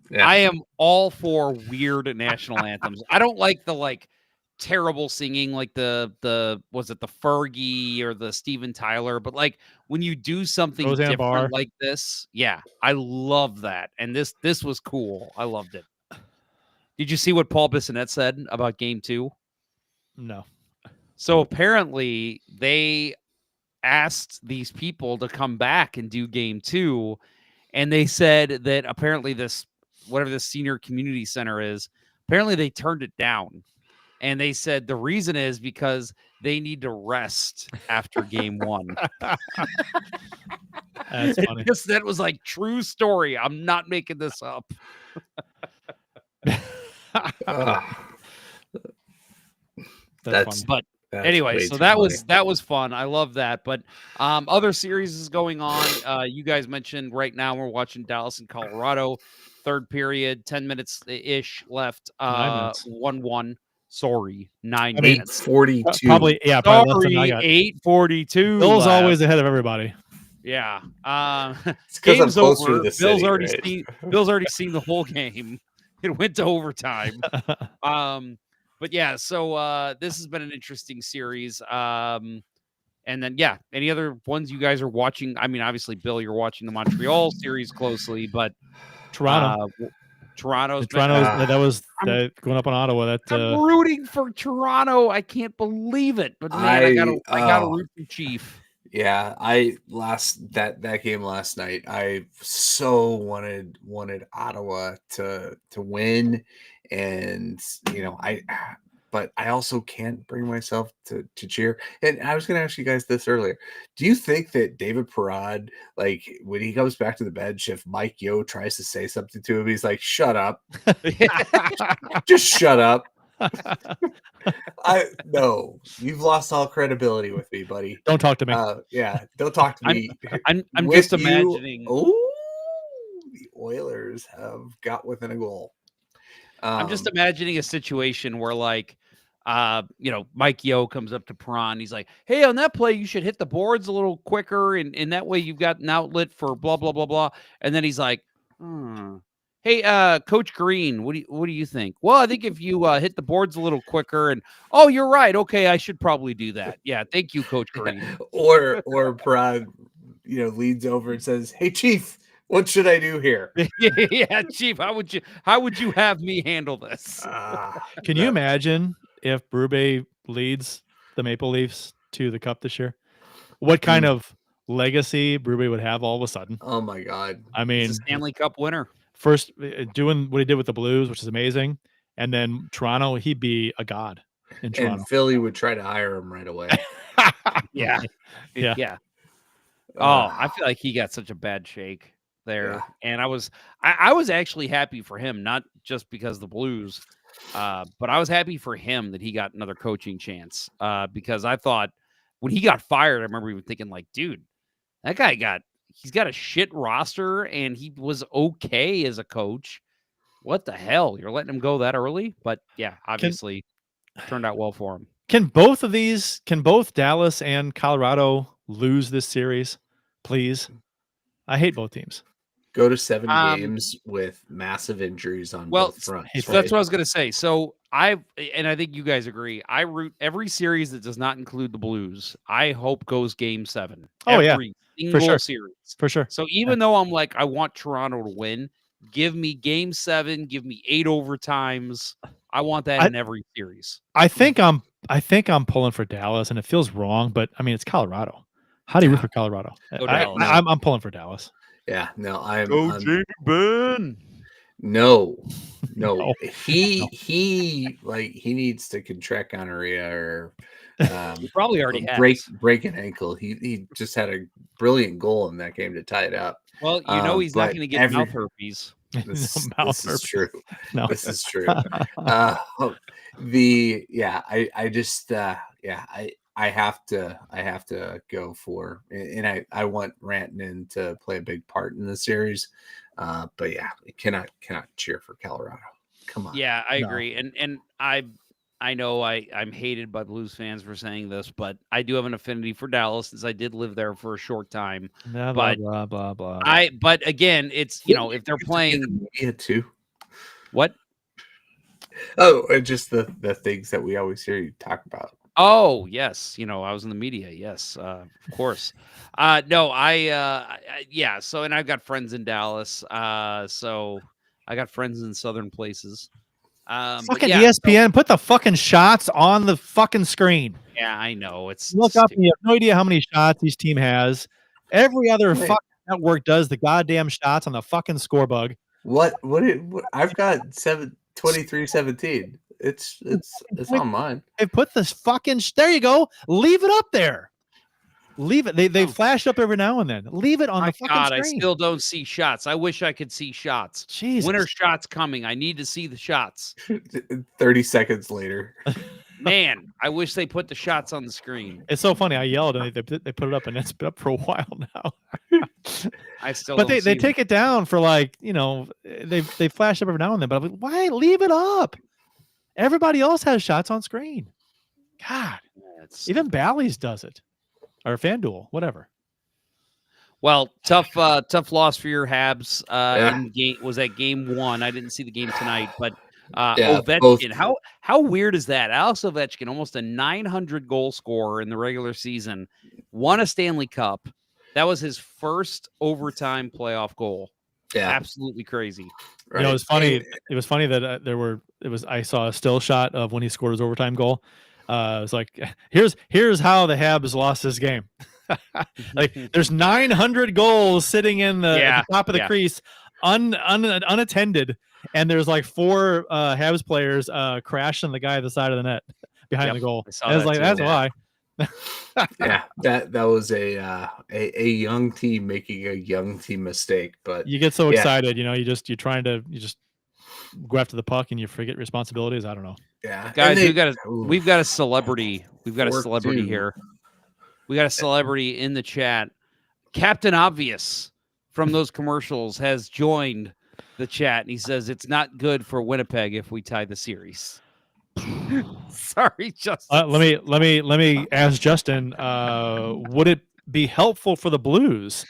Yeah. I am all for weird national anthems. I don't like the terrible singing like the was it the Fergie or the Steven Tyler, but when you do something Roseanne different Barr. like this, I love that. And this was cool. I loved it. Did you see what Paul Bissonnette said about game 2? No. So apparently they asked these people to come back and do game 2, and they said that apparently this whatever this senior community center is, apparently they turned it down. And they said the reason is because they need to rest after game 1. That's funny. That was true story. I'm not making this up. That's fun. But anyway, so that was fun. I love that. But other series is going on. You guys mentioned right now we're watching Dallas and Colorado. Third period, 10 minutes ish left. 1-1. Sorry, 9 minutes. 8:42. Probably, yeah. Sorry, 8:42. Bill's always ahead of everybody. Yeah. It's because I'm closer over. to the city, Bill's already seen the whole game. It went to overtime. But yeah, so this has been an interesting series. And then any other ones you guys are watching? I mean, obviously, Bill, you're watching the Montreal series closely, but Toronto Toronto's that was going up on Ottawa. That I'm rooting for Toronto. I can't believe it, but man, I gotta root for Chief. Yeah, that game last night, I so wanted Ottawa to win, and but I also can't bring myself to cheer. And I was going to ask you guys this earlier. Do you think that David Perrod, like when he comes back to the bench, if Mike Yeo tries to say something to him, he's like, "Shut up, just shut up." No, you've lost all credibility with me, buddy. Don't talk to me. Yeah, don't talk to me. I'm just imagining. Oh, the Oilers have got within a goal. I'm just imagining a situation where, like, Mike Yeo comes up to Perron. He's like, "Hey, on that play, you should hit the boards a little quicker, and that way you've got an outlet for blah blah blah blah." And then he's like, "Hey, Coach Green, what do you think?" "Well, I think if you hit the boards a little quicker, and oh, you're right. Okay, I should probably do that. Yeah, thank you, Coach Green." or Perron, leans over and says, "Hey, Chief, what should I do here?" Yeah, Chief, how would you have me handle this? Can you imagine if Berube leads the Maple Leafs to the Cup this year? What kind of legacy Berube would have all of a sudden? Oh my God! I mean, he's a Stanley Cup winner. First, doing what he did with the Blues, which is amazing, and then Toronto, he'd be a god in Toronto. And Philly would try to hire him right away. Yeah. Oh, I feel like he got such a bad shake there, and I was actually happy for him, not just because of the Blues, but I was happy for him that he got another coaching chance, because I thought when he got fired, I remember even thinking, like, dude, that guy he's got a shit roster, and he was okay as a coach. What the hell? You're letting him go that early? But yeah, obviously turned out well for him. Can both Dallas and Colorado lose this series, please? I hate both teams. Go to 7 games with massive injuries on both fronts. That's what I was going to say. So I think you guys agree. I root every series that does not include the Blues. I hope goes Game 7. Oh, every single series. For sure. So even though I'm like, I want Toronto to win, give me Game 7, give me 8 overtimes. I want that in every series. I think I'm pulling for Dallas, and it feels wrong, but I mean, it's Colorado. How do you root for Colorado? I'm pulling for Dallas. Yeah, no, Jamie Benn. No. He needs to contract gonorrhea or he probably already has. break an ankle. He just had a brilliant goal in that game to tie it up. Well, he's not going to get mouth herpes. This is true. No. This is true. I have to go for, and I want Rantanen to play a big part in the series. But yeah, cannot cheer for Colorado. Come on. Yeah, I agree. And I know I'm hated by Blues fans for saying this, but I do have an affinity for Dallas since I did live there for a short time. Blah, but blah, blah, blah. But again, it's if they're playing media too. What? Oh, just the things that we always hear you talk about. Oh, yes. I was in the media. Yes, of course. No, yeah. So, and I've got friends in Dallas. So I got friends in southern places. Fucking ESPN, put the fucking shots on the fucking screen. Yeah, I know. It's look up. You have no idea how many shots each team has. Every other fucking network does the goddamn shots on the fucking scorebug. What I've got 23-17. It's on mine. They put this fucking there you go. Leave it up there. Leave it. They flash up every now and then. Leave it on the fucking screen. I still don't see shots. I wish I could see shots. Jesus. When are shots coming? I need to see the shots. 30 seconds later. Man, I wish they put the shots on the screen. It's so funny. I yelled and they put it up, and it's been up for a while now. I still but they take it down for they flash up every now and then, but I'm like, why leave it up? Everybody else has shots on screen. God, even Bally's does it, or FanDuel, whatever. Well, tough loss for your Habs. Was that game 1? I didn't see the game tonight, but Ovechkin. How weird is that? Alex Ovechkin, almost a 900 goal scorer in the regular season, won a Stanley Cup. That was his first overtime playoff goal. Yeah, absolutely crazy. Right. It was funny. It was funny that I saw a still shot of when he scored his overtime goal. It was like, here's how the Habs lost this game. Like, there's 900 goals sitting in at the top of the crease, unattended, and there's like 4 Habs players crashing the guy at the side of the net behind the goal. I was like, that's why. Yeah, that was a young team making a young team mistake, but you get so excited, you just go after the puck and you forget responsibilities. I don't know. Yeah, guys, we've got a celebrity. We've got a celebrity here. We got a celebrity in the chat. Captain Obvious from those commercials has joined the chat, and he says it's not good for Winnipeg if we tie the series. Sorry, Justin. Let me ask Justin. Would it be helpful for the Blues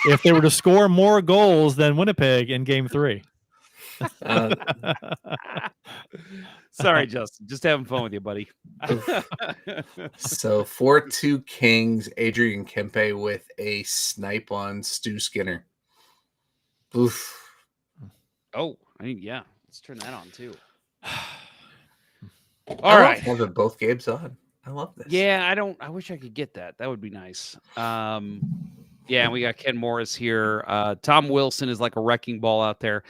if they were to score more goals than Winnipeg in Game 3? Sorry, Justin. Just having fun with you, buddy. So 4-2 Kings. Adrian Kempe with a snipe on Stu Skinner. Oof. Oh, let's turn that on too. All right, having both games on. I love this. Yeah, I wish I could get that. That would be nice. Yeah, we got Ken Morris here. Tom Wilson is like a wrecking ball out there.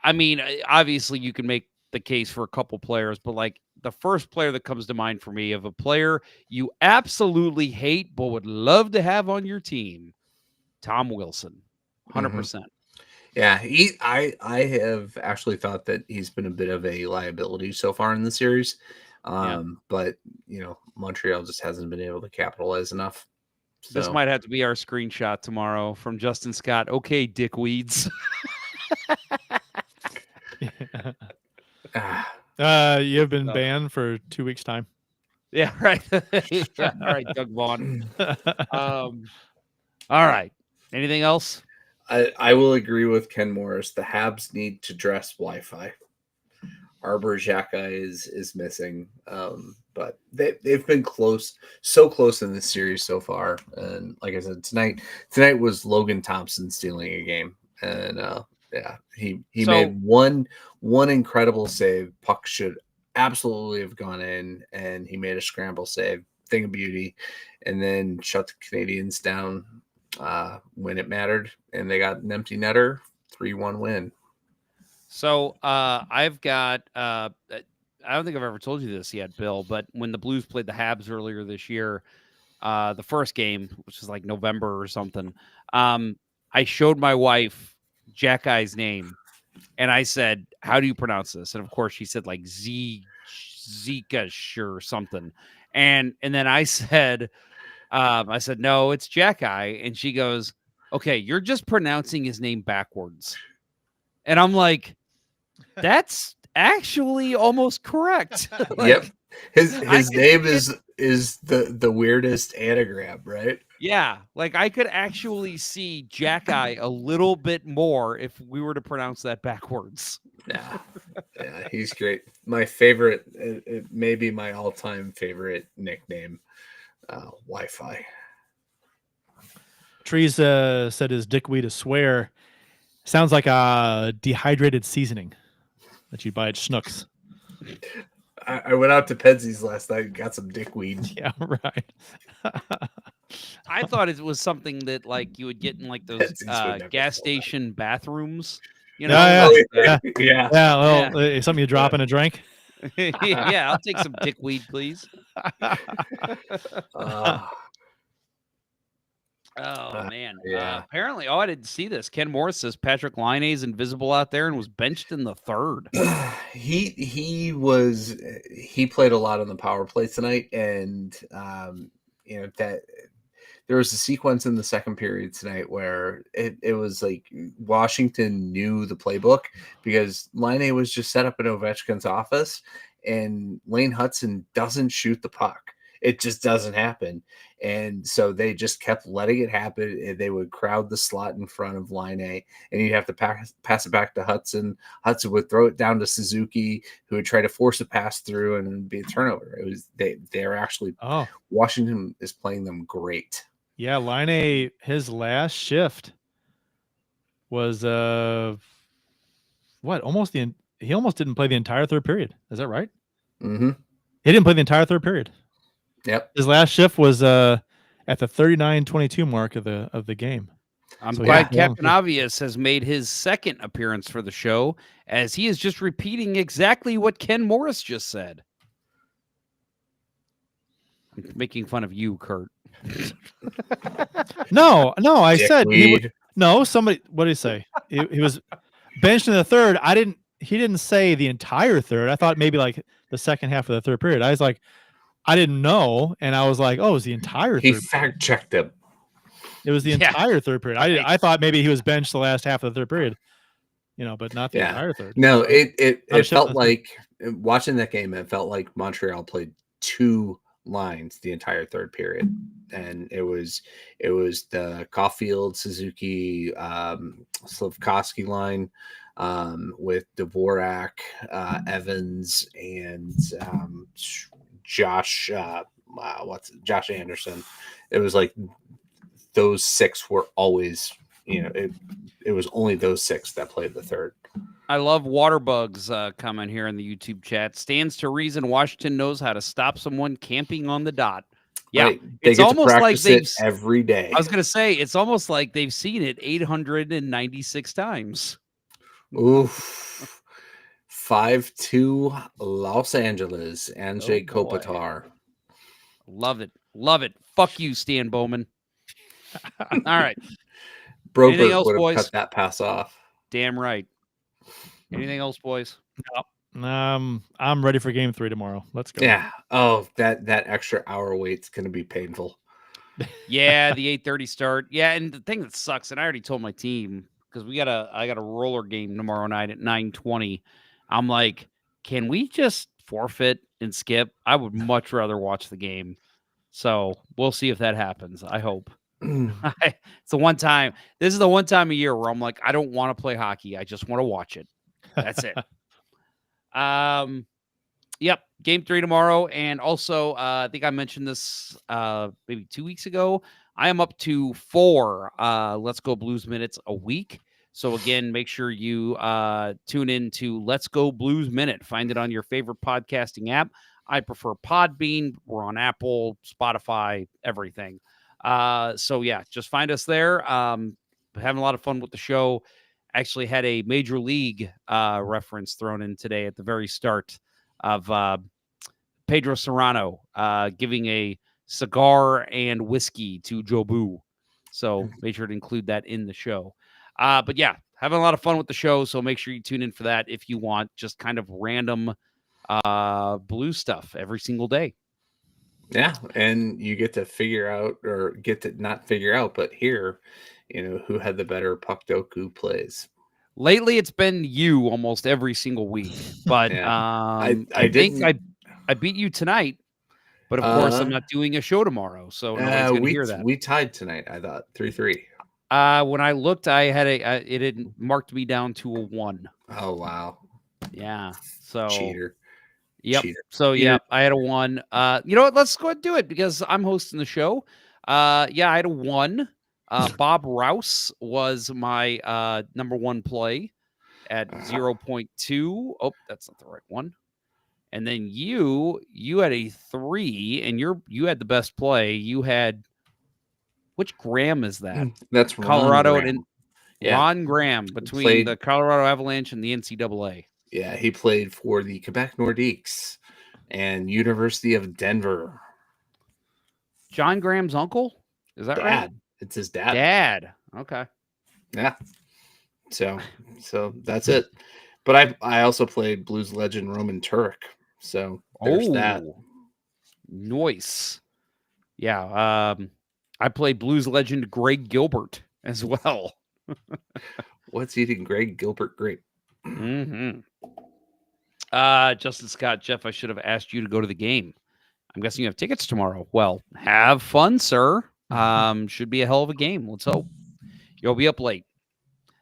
Obviously you can make the case for a couple players, but like the first player that comes to mind for me of a player you absolutely hate but would love to have on your team, Tom Wilson, 100%. Yeah, I have actually thought that he's been a bit of a liability so far in the series. But Montreal just hasn't been able to capitalize enough. So. This might have to be our screenshot tomorrow from Justin Scott. Okay, dickweeds. You have been banned for 2 weeks' time. Yeah, right. Yeah, all right, Doug Vaughn. All right. Anything else? I will agree with Ken Morris. The Habs need to dress Wi-Fi. Arbor Xhekaj is missing, but they've been so close in this series so far. And like I said, tonight was Logan Thompson stealing a game, and he made one incredible save. Puck should absolutely have gone in, and he made a scramble save, thing of beauty, and then shut the Canadians down when it mattered, and they got an empty netter, 3-1 win. So I've got I don't think I've ever told you this yet, Bill, but when the Blues played the Habs earlier this year, the first game, which was like November or something, I showed my wife Xhekaj's name, and I said, "How do you pronounce this?" And of course, she said like Zikash or something, and then I said, "No, it's Xhekaj," and she goes, "Okay, you're just pronouncing his name backwards," and I'm like, "That's actually almost correct." Yep, his name is the weirdest anagram, right? Yeah, like I could actually see Xhekaj a little bit more if we were to pronounce that backwards. Yeah, he's great. My favorite, it may be my all-time favorite nickname, Wi-Fi. Trees said his dickweed is swear. Sounds like a dehydrated seasoning that you buy at Schnucks. I went out to Penzi's last night and got some dickweed. Yeah, right. I thought it was something that like you would get in like those gas station bathrooms. Yeah. Yeah. Well, something you drop in a drink. Yeah, I'll take some dickweed, please. Oh man! Yeah. Apparently, I didn't see this. Ken Morris says Patrick Laine is invisible out there and was benched in the third. He played a lot on the power play tonight, and that there was a sequence in the second period tonight where it was like Washington knew the playbook because Laine was just set up in Ovechkin's office, and Lane Hudson doesn't shoot the puck. It just doesn't happen. And so they just kept letting it happen. They would crowd the slot in front of Laine, and you'd have to pass it back to Hudson. Hudson would throw it down to Suzuki, who would try to force a pass through, and it'd be a turnover. It was they're actually Washington is playing them great. Yeah, Laine, his last shift was what? He almost didn't play the entire third period. Is that right? Mm-hmm. He didn't play the entire third period. Yep. His last shift was at the 39:22 mark of the game. I'm glad Captain Obvious has made his second appearance for the show, as he is just repeating exactly what Ken Morris just said. I'm making fun of you, Kurt. No, I said somebody. What did he say? He was benched in the third. He didn't say the entire third. I thought maybe like the second half of the third period. I was like, I didn't know, and I was like, oh, it was the entire. He third fact checked him. It was the entire third period. I thought maybe he was benched the last half of the third period, but not the entire third. No, it felt like watching that game. It felt like Montreal played two lines the entire third period, and it was the Caulfield, Suzuki, Slafkovsky line with Dvorak, Evans, and Josh Anderson. It was like those six were always, it was only those six that played the third. I love Waterbugs comment here in the YouTube chat. Stands to reason Washington knows how to stop someone camping on the dot. Yeah, right. It's almost like they've every day. I was going to say, it's almost like they've seen it 896 times. Oof. 5-2 Los Angeles. Anjay Kopitar. Love it. Love it. Fuck you, Stan Bowman. All right. Anything else, boys? Cut that pass off. Damn right. Anything else, boys? No. I'm ready for game 3 tomorrow. Let's go. Yeah. Oh, that extra hour wait's going to be painful. Yeah, the 8:30 start. Yeah, and the thing that sucks, and I already told my team, because I got a roller game tomorrow night at 9:20. I'm like, can we just forfeit and skip? I would much rather watch the game. So we'll see if that happens. I hope. It's the one time. This is the one time a year where I'm like, I don't want to play hockey. I just want to watch it. That's it. Yep. Game 3 tomorrow. And also, I think I mentioned this maybe 2 weeks ago. I am up to 4 Let's Go Blues minutes a week. So again, make sure you tune in to Let's Go Blues Minute. Find it on your favorite podcasting app. I prefer Podbean. We're on Apple, Spotify, everything. So yeah, just find us there. Having a lot of fun with the show. Actually had a Major League reference thrown in today at the very start of Pedro Serrano giving a cigar and whiskey to Jobu. So make sure to include that in the show. But yeah, having a lot of fun with the show. So make sure you tune in for that if you want just kind of random blue stuff every single day. Yeah, and you get to figure out, or get to not figure out, but hear, who had the better Puckdoku plays. Lately, it's been you almost every single week. But I think I beat you tonight. But of course, I'm not doing a show tomorrow, so nobody's going to hear that. We tied tonight. I thought 3-3. When I looked, I had it had marked me down to a 1. Oh wow! Yeah, so cheater. Yep. Cheater. So yeah, I had a 1. You know what? Let's go ahead and do it because I'm hosting the show. Yeah, I had a 1. Bob Rouse was my number 1 play at 0.2. Oh, that's not the right one. And then you had a 3, and you had the best play. You had, which Graham is that? That's Colorado Ron Graham. and Ron Graham between the Colorado Avalanche and the NCAA. Yeah, he played for the Quebec Nordiques and University of Denver. John Graham's uncle? Is that right? It's his dad. Dad. Okay. Yeah. So that's it. But I also played Blues legend Roman Turek. So there's that. Nice. Yeah. I played Blues legend Greg Gilbert as well. What's eating Greg Gilbert grape? Mm-hmm. Justin Scott, Jeff, I should have asked you to go to the game. I'm guessing you have tickets tomorrow. Well, have fun, sir. Should be a hell of a game. Let's hope. You'll be up late.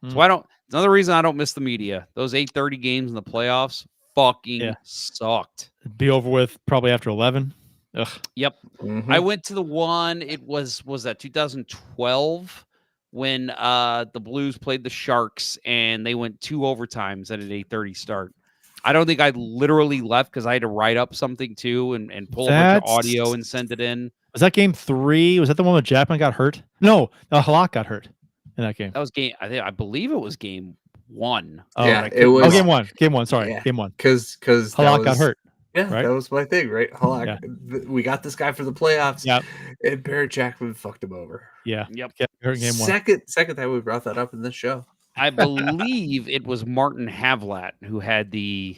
So another reason I don't miss the media. Those 8:30 games in the playoffs fucking sucked. It'd be over with probably after 11. Ugh. Yep. Mm-hmm. I went to the one, it was that 2012 when the Blues played the Sharks and they went 2 overtimes at an 8:30 start. I don't think I literally left because I had to write up something too and pull a bunch of audio and send it in. Was that game 3? Was that the one where Jackman got hurt? No, Halak got hurt in that game. That was game. I believe it was game 1. Oh, Yeah, it was. Oh, game 1. Game 1. Sorry, Yeah. game 1. Because Halak got hurt. Yeah, right? that was my thing, right? Halak. We got this guy for the playoffs. Yeah. And Barrett Jackman fucked him over. Yeah. Yep. Hurt in game 1. Second time we brought that up in this show. I believe it was Martin Havlat who had the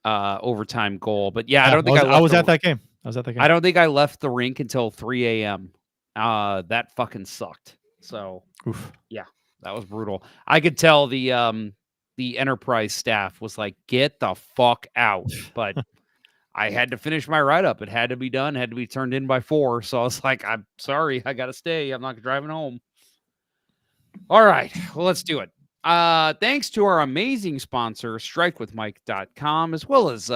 overtime goal. But yeah, I don't think I was at that game. I don't think I left the rink until 3 a.m. That fucking sucked. So yeah, that was brutal. I could tell the Enterprise staff was like, get the fuck out. But I had to finish my write-up. It had to be done, had to be turned in by 4. So I was like, I'm sorry, I got to stay. I'm not driving home. All right, well, let's do it. Thanks to our amazing sponsor, strikewithmike.com, as well as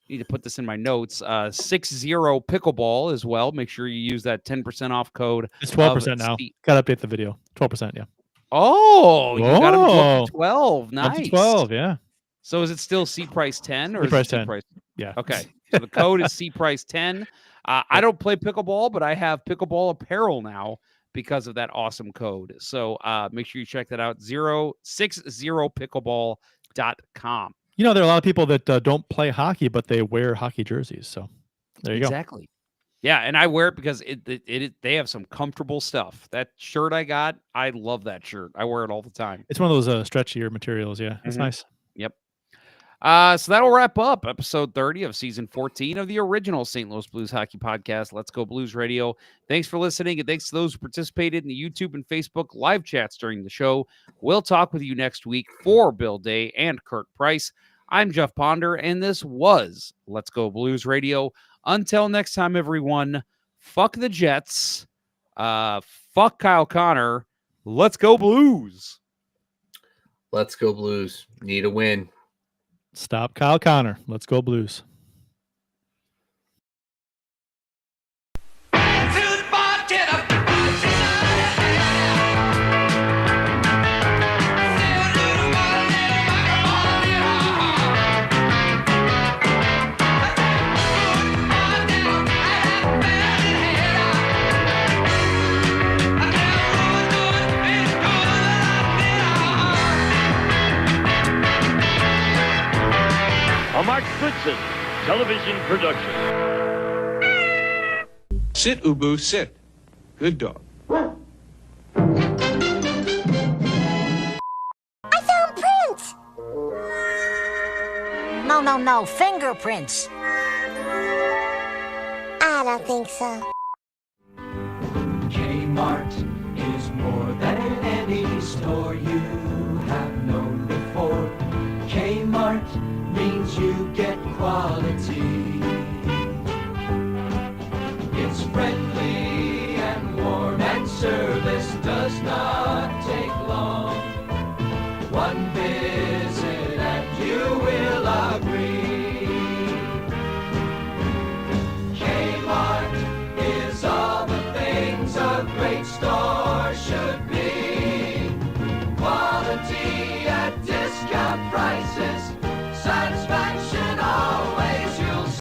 need to put this in my notes, 60 Pickleball as well. Make sure you use that 10% off code. It's 12% now. Got to update the video. 12%, yeah. Oh, you got them up to 12. Nice. Up to 12, yeah. So is it still C price 10 or C is price it 10? C price? Yeah. Okay. So the code is C price 10. I don't play pickleball, but I have pickleball apparel now because of that awesome code. So make sure you check that out. 60pickleball.com. You know, there are a lot of people that don't play hockey, but they wear hockey jerseys. So there you go. Exactly. Yeah, and I wear it because they have some comfortable stuff. That shirt I got, I love that shirt. I wear it all the time. It's one of those stretchier materials. Yeah, it's nice. Yep. So that'll wrap up episode 30 of season 14 of the original St. Louis Blues Hockey Podcast, Let's Go Blues Radio. Thanks for listening, and thanks to those who participated in the YouTube and Facebook live chats during the show. We'll talk with you next week. For Bill Day and Kurt Price, I'm Jeff Ponder, and this was Let's Go Blues Radio. Until next time, everyone, fuck the Jets, fuck Kyle Connor, let's go Blues. Let's go Blues. Need a win. Stop Kyle Connor. Let's go Blues. A Mark Goodson television production. Sit, Ubu, sit. Good dog. I found prints! No, fingerprints. I don't think so. Kmart is more than any store you have known before. Kmart means you get quality. It's friendly and warm, and service does not take long. One visit and you will agree. Kmart is all the things a great store should be. Quality at discount price.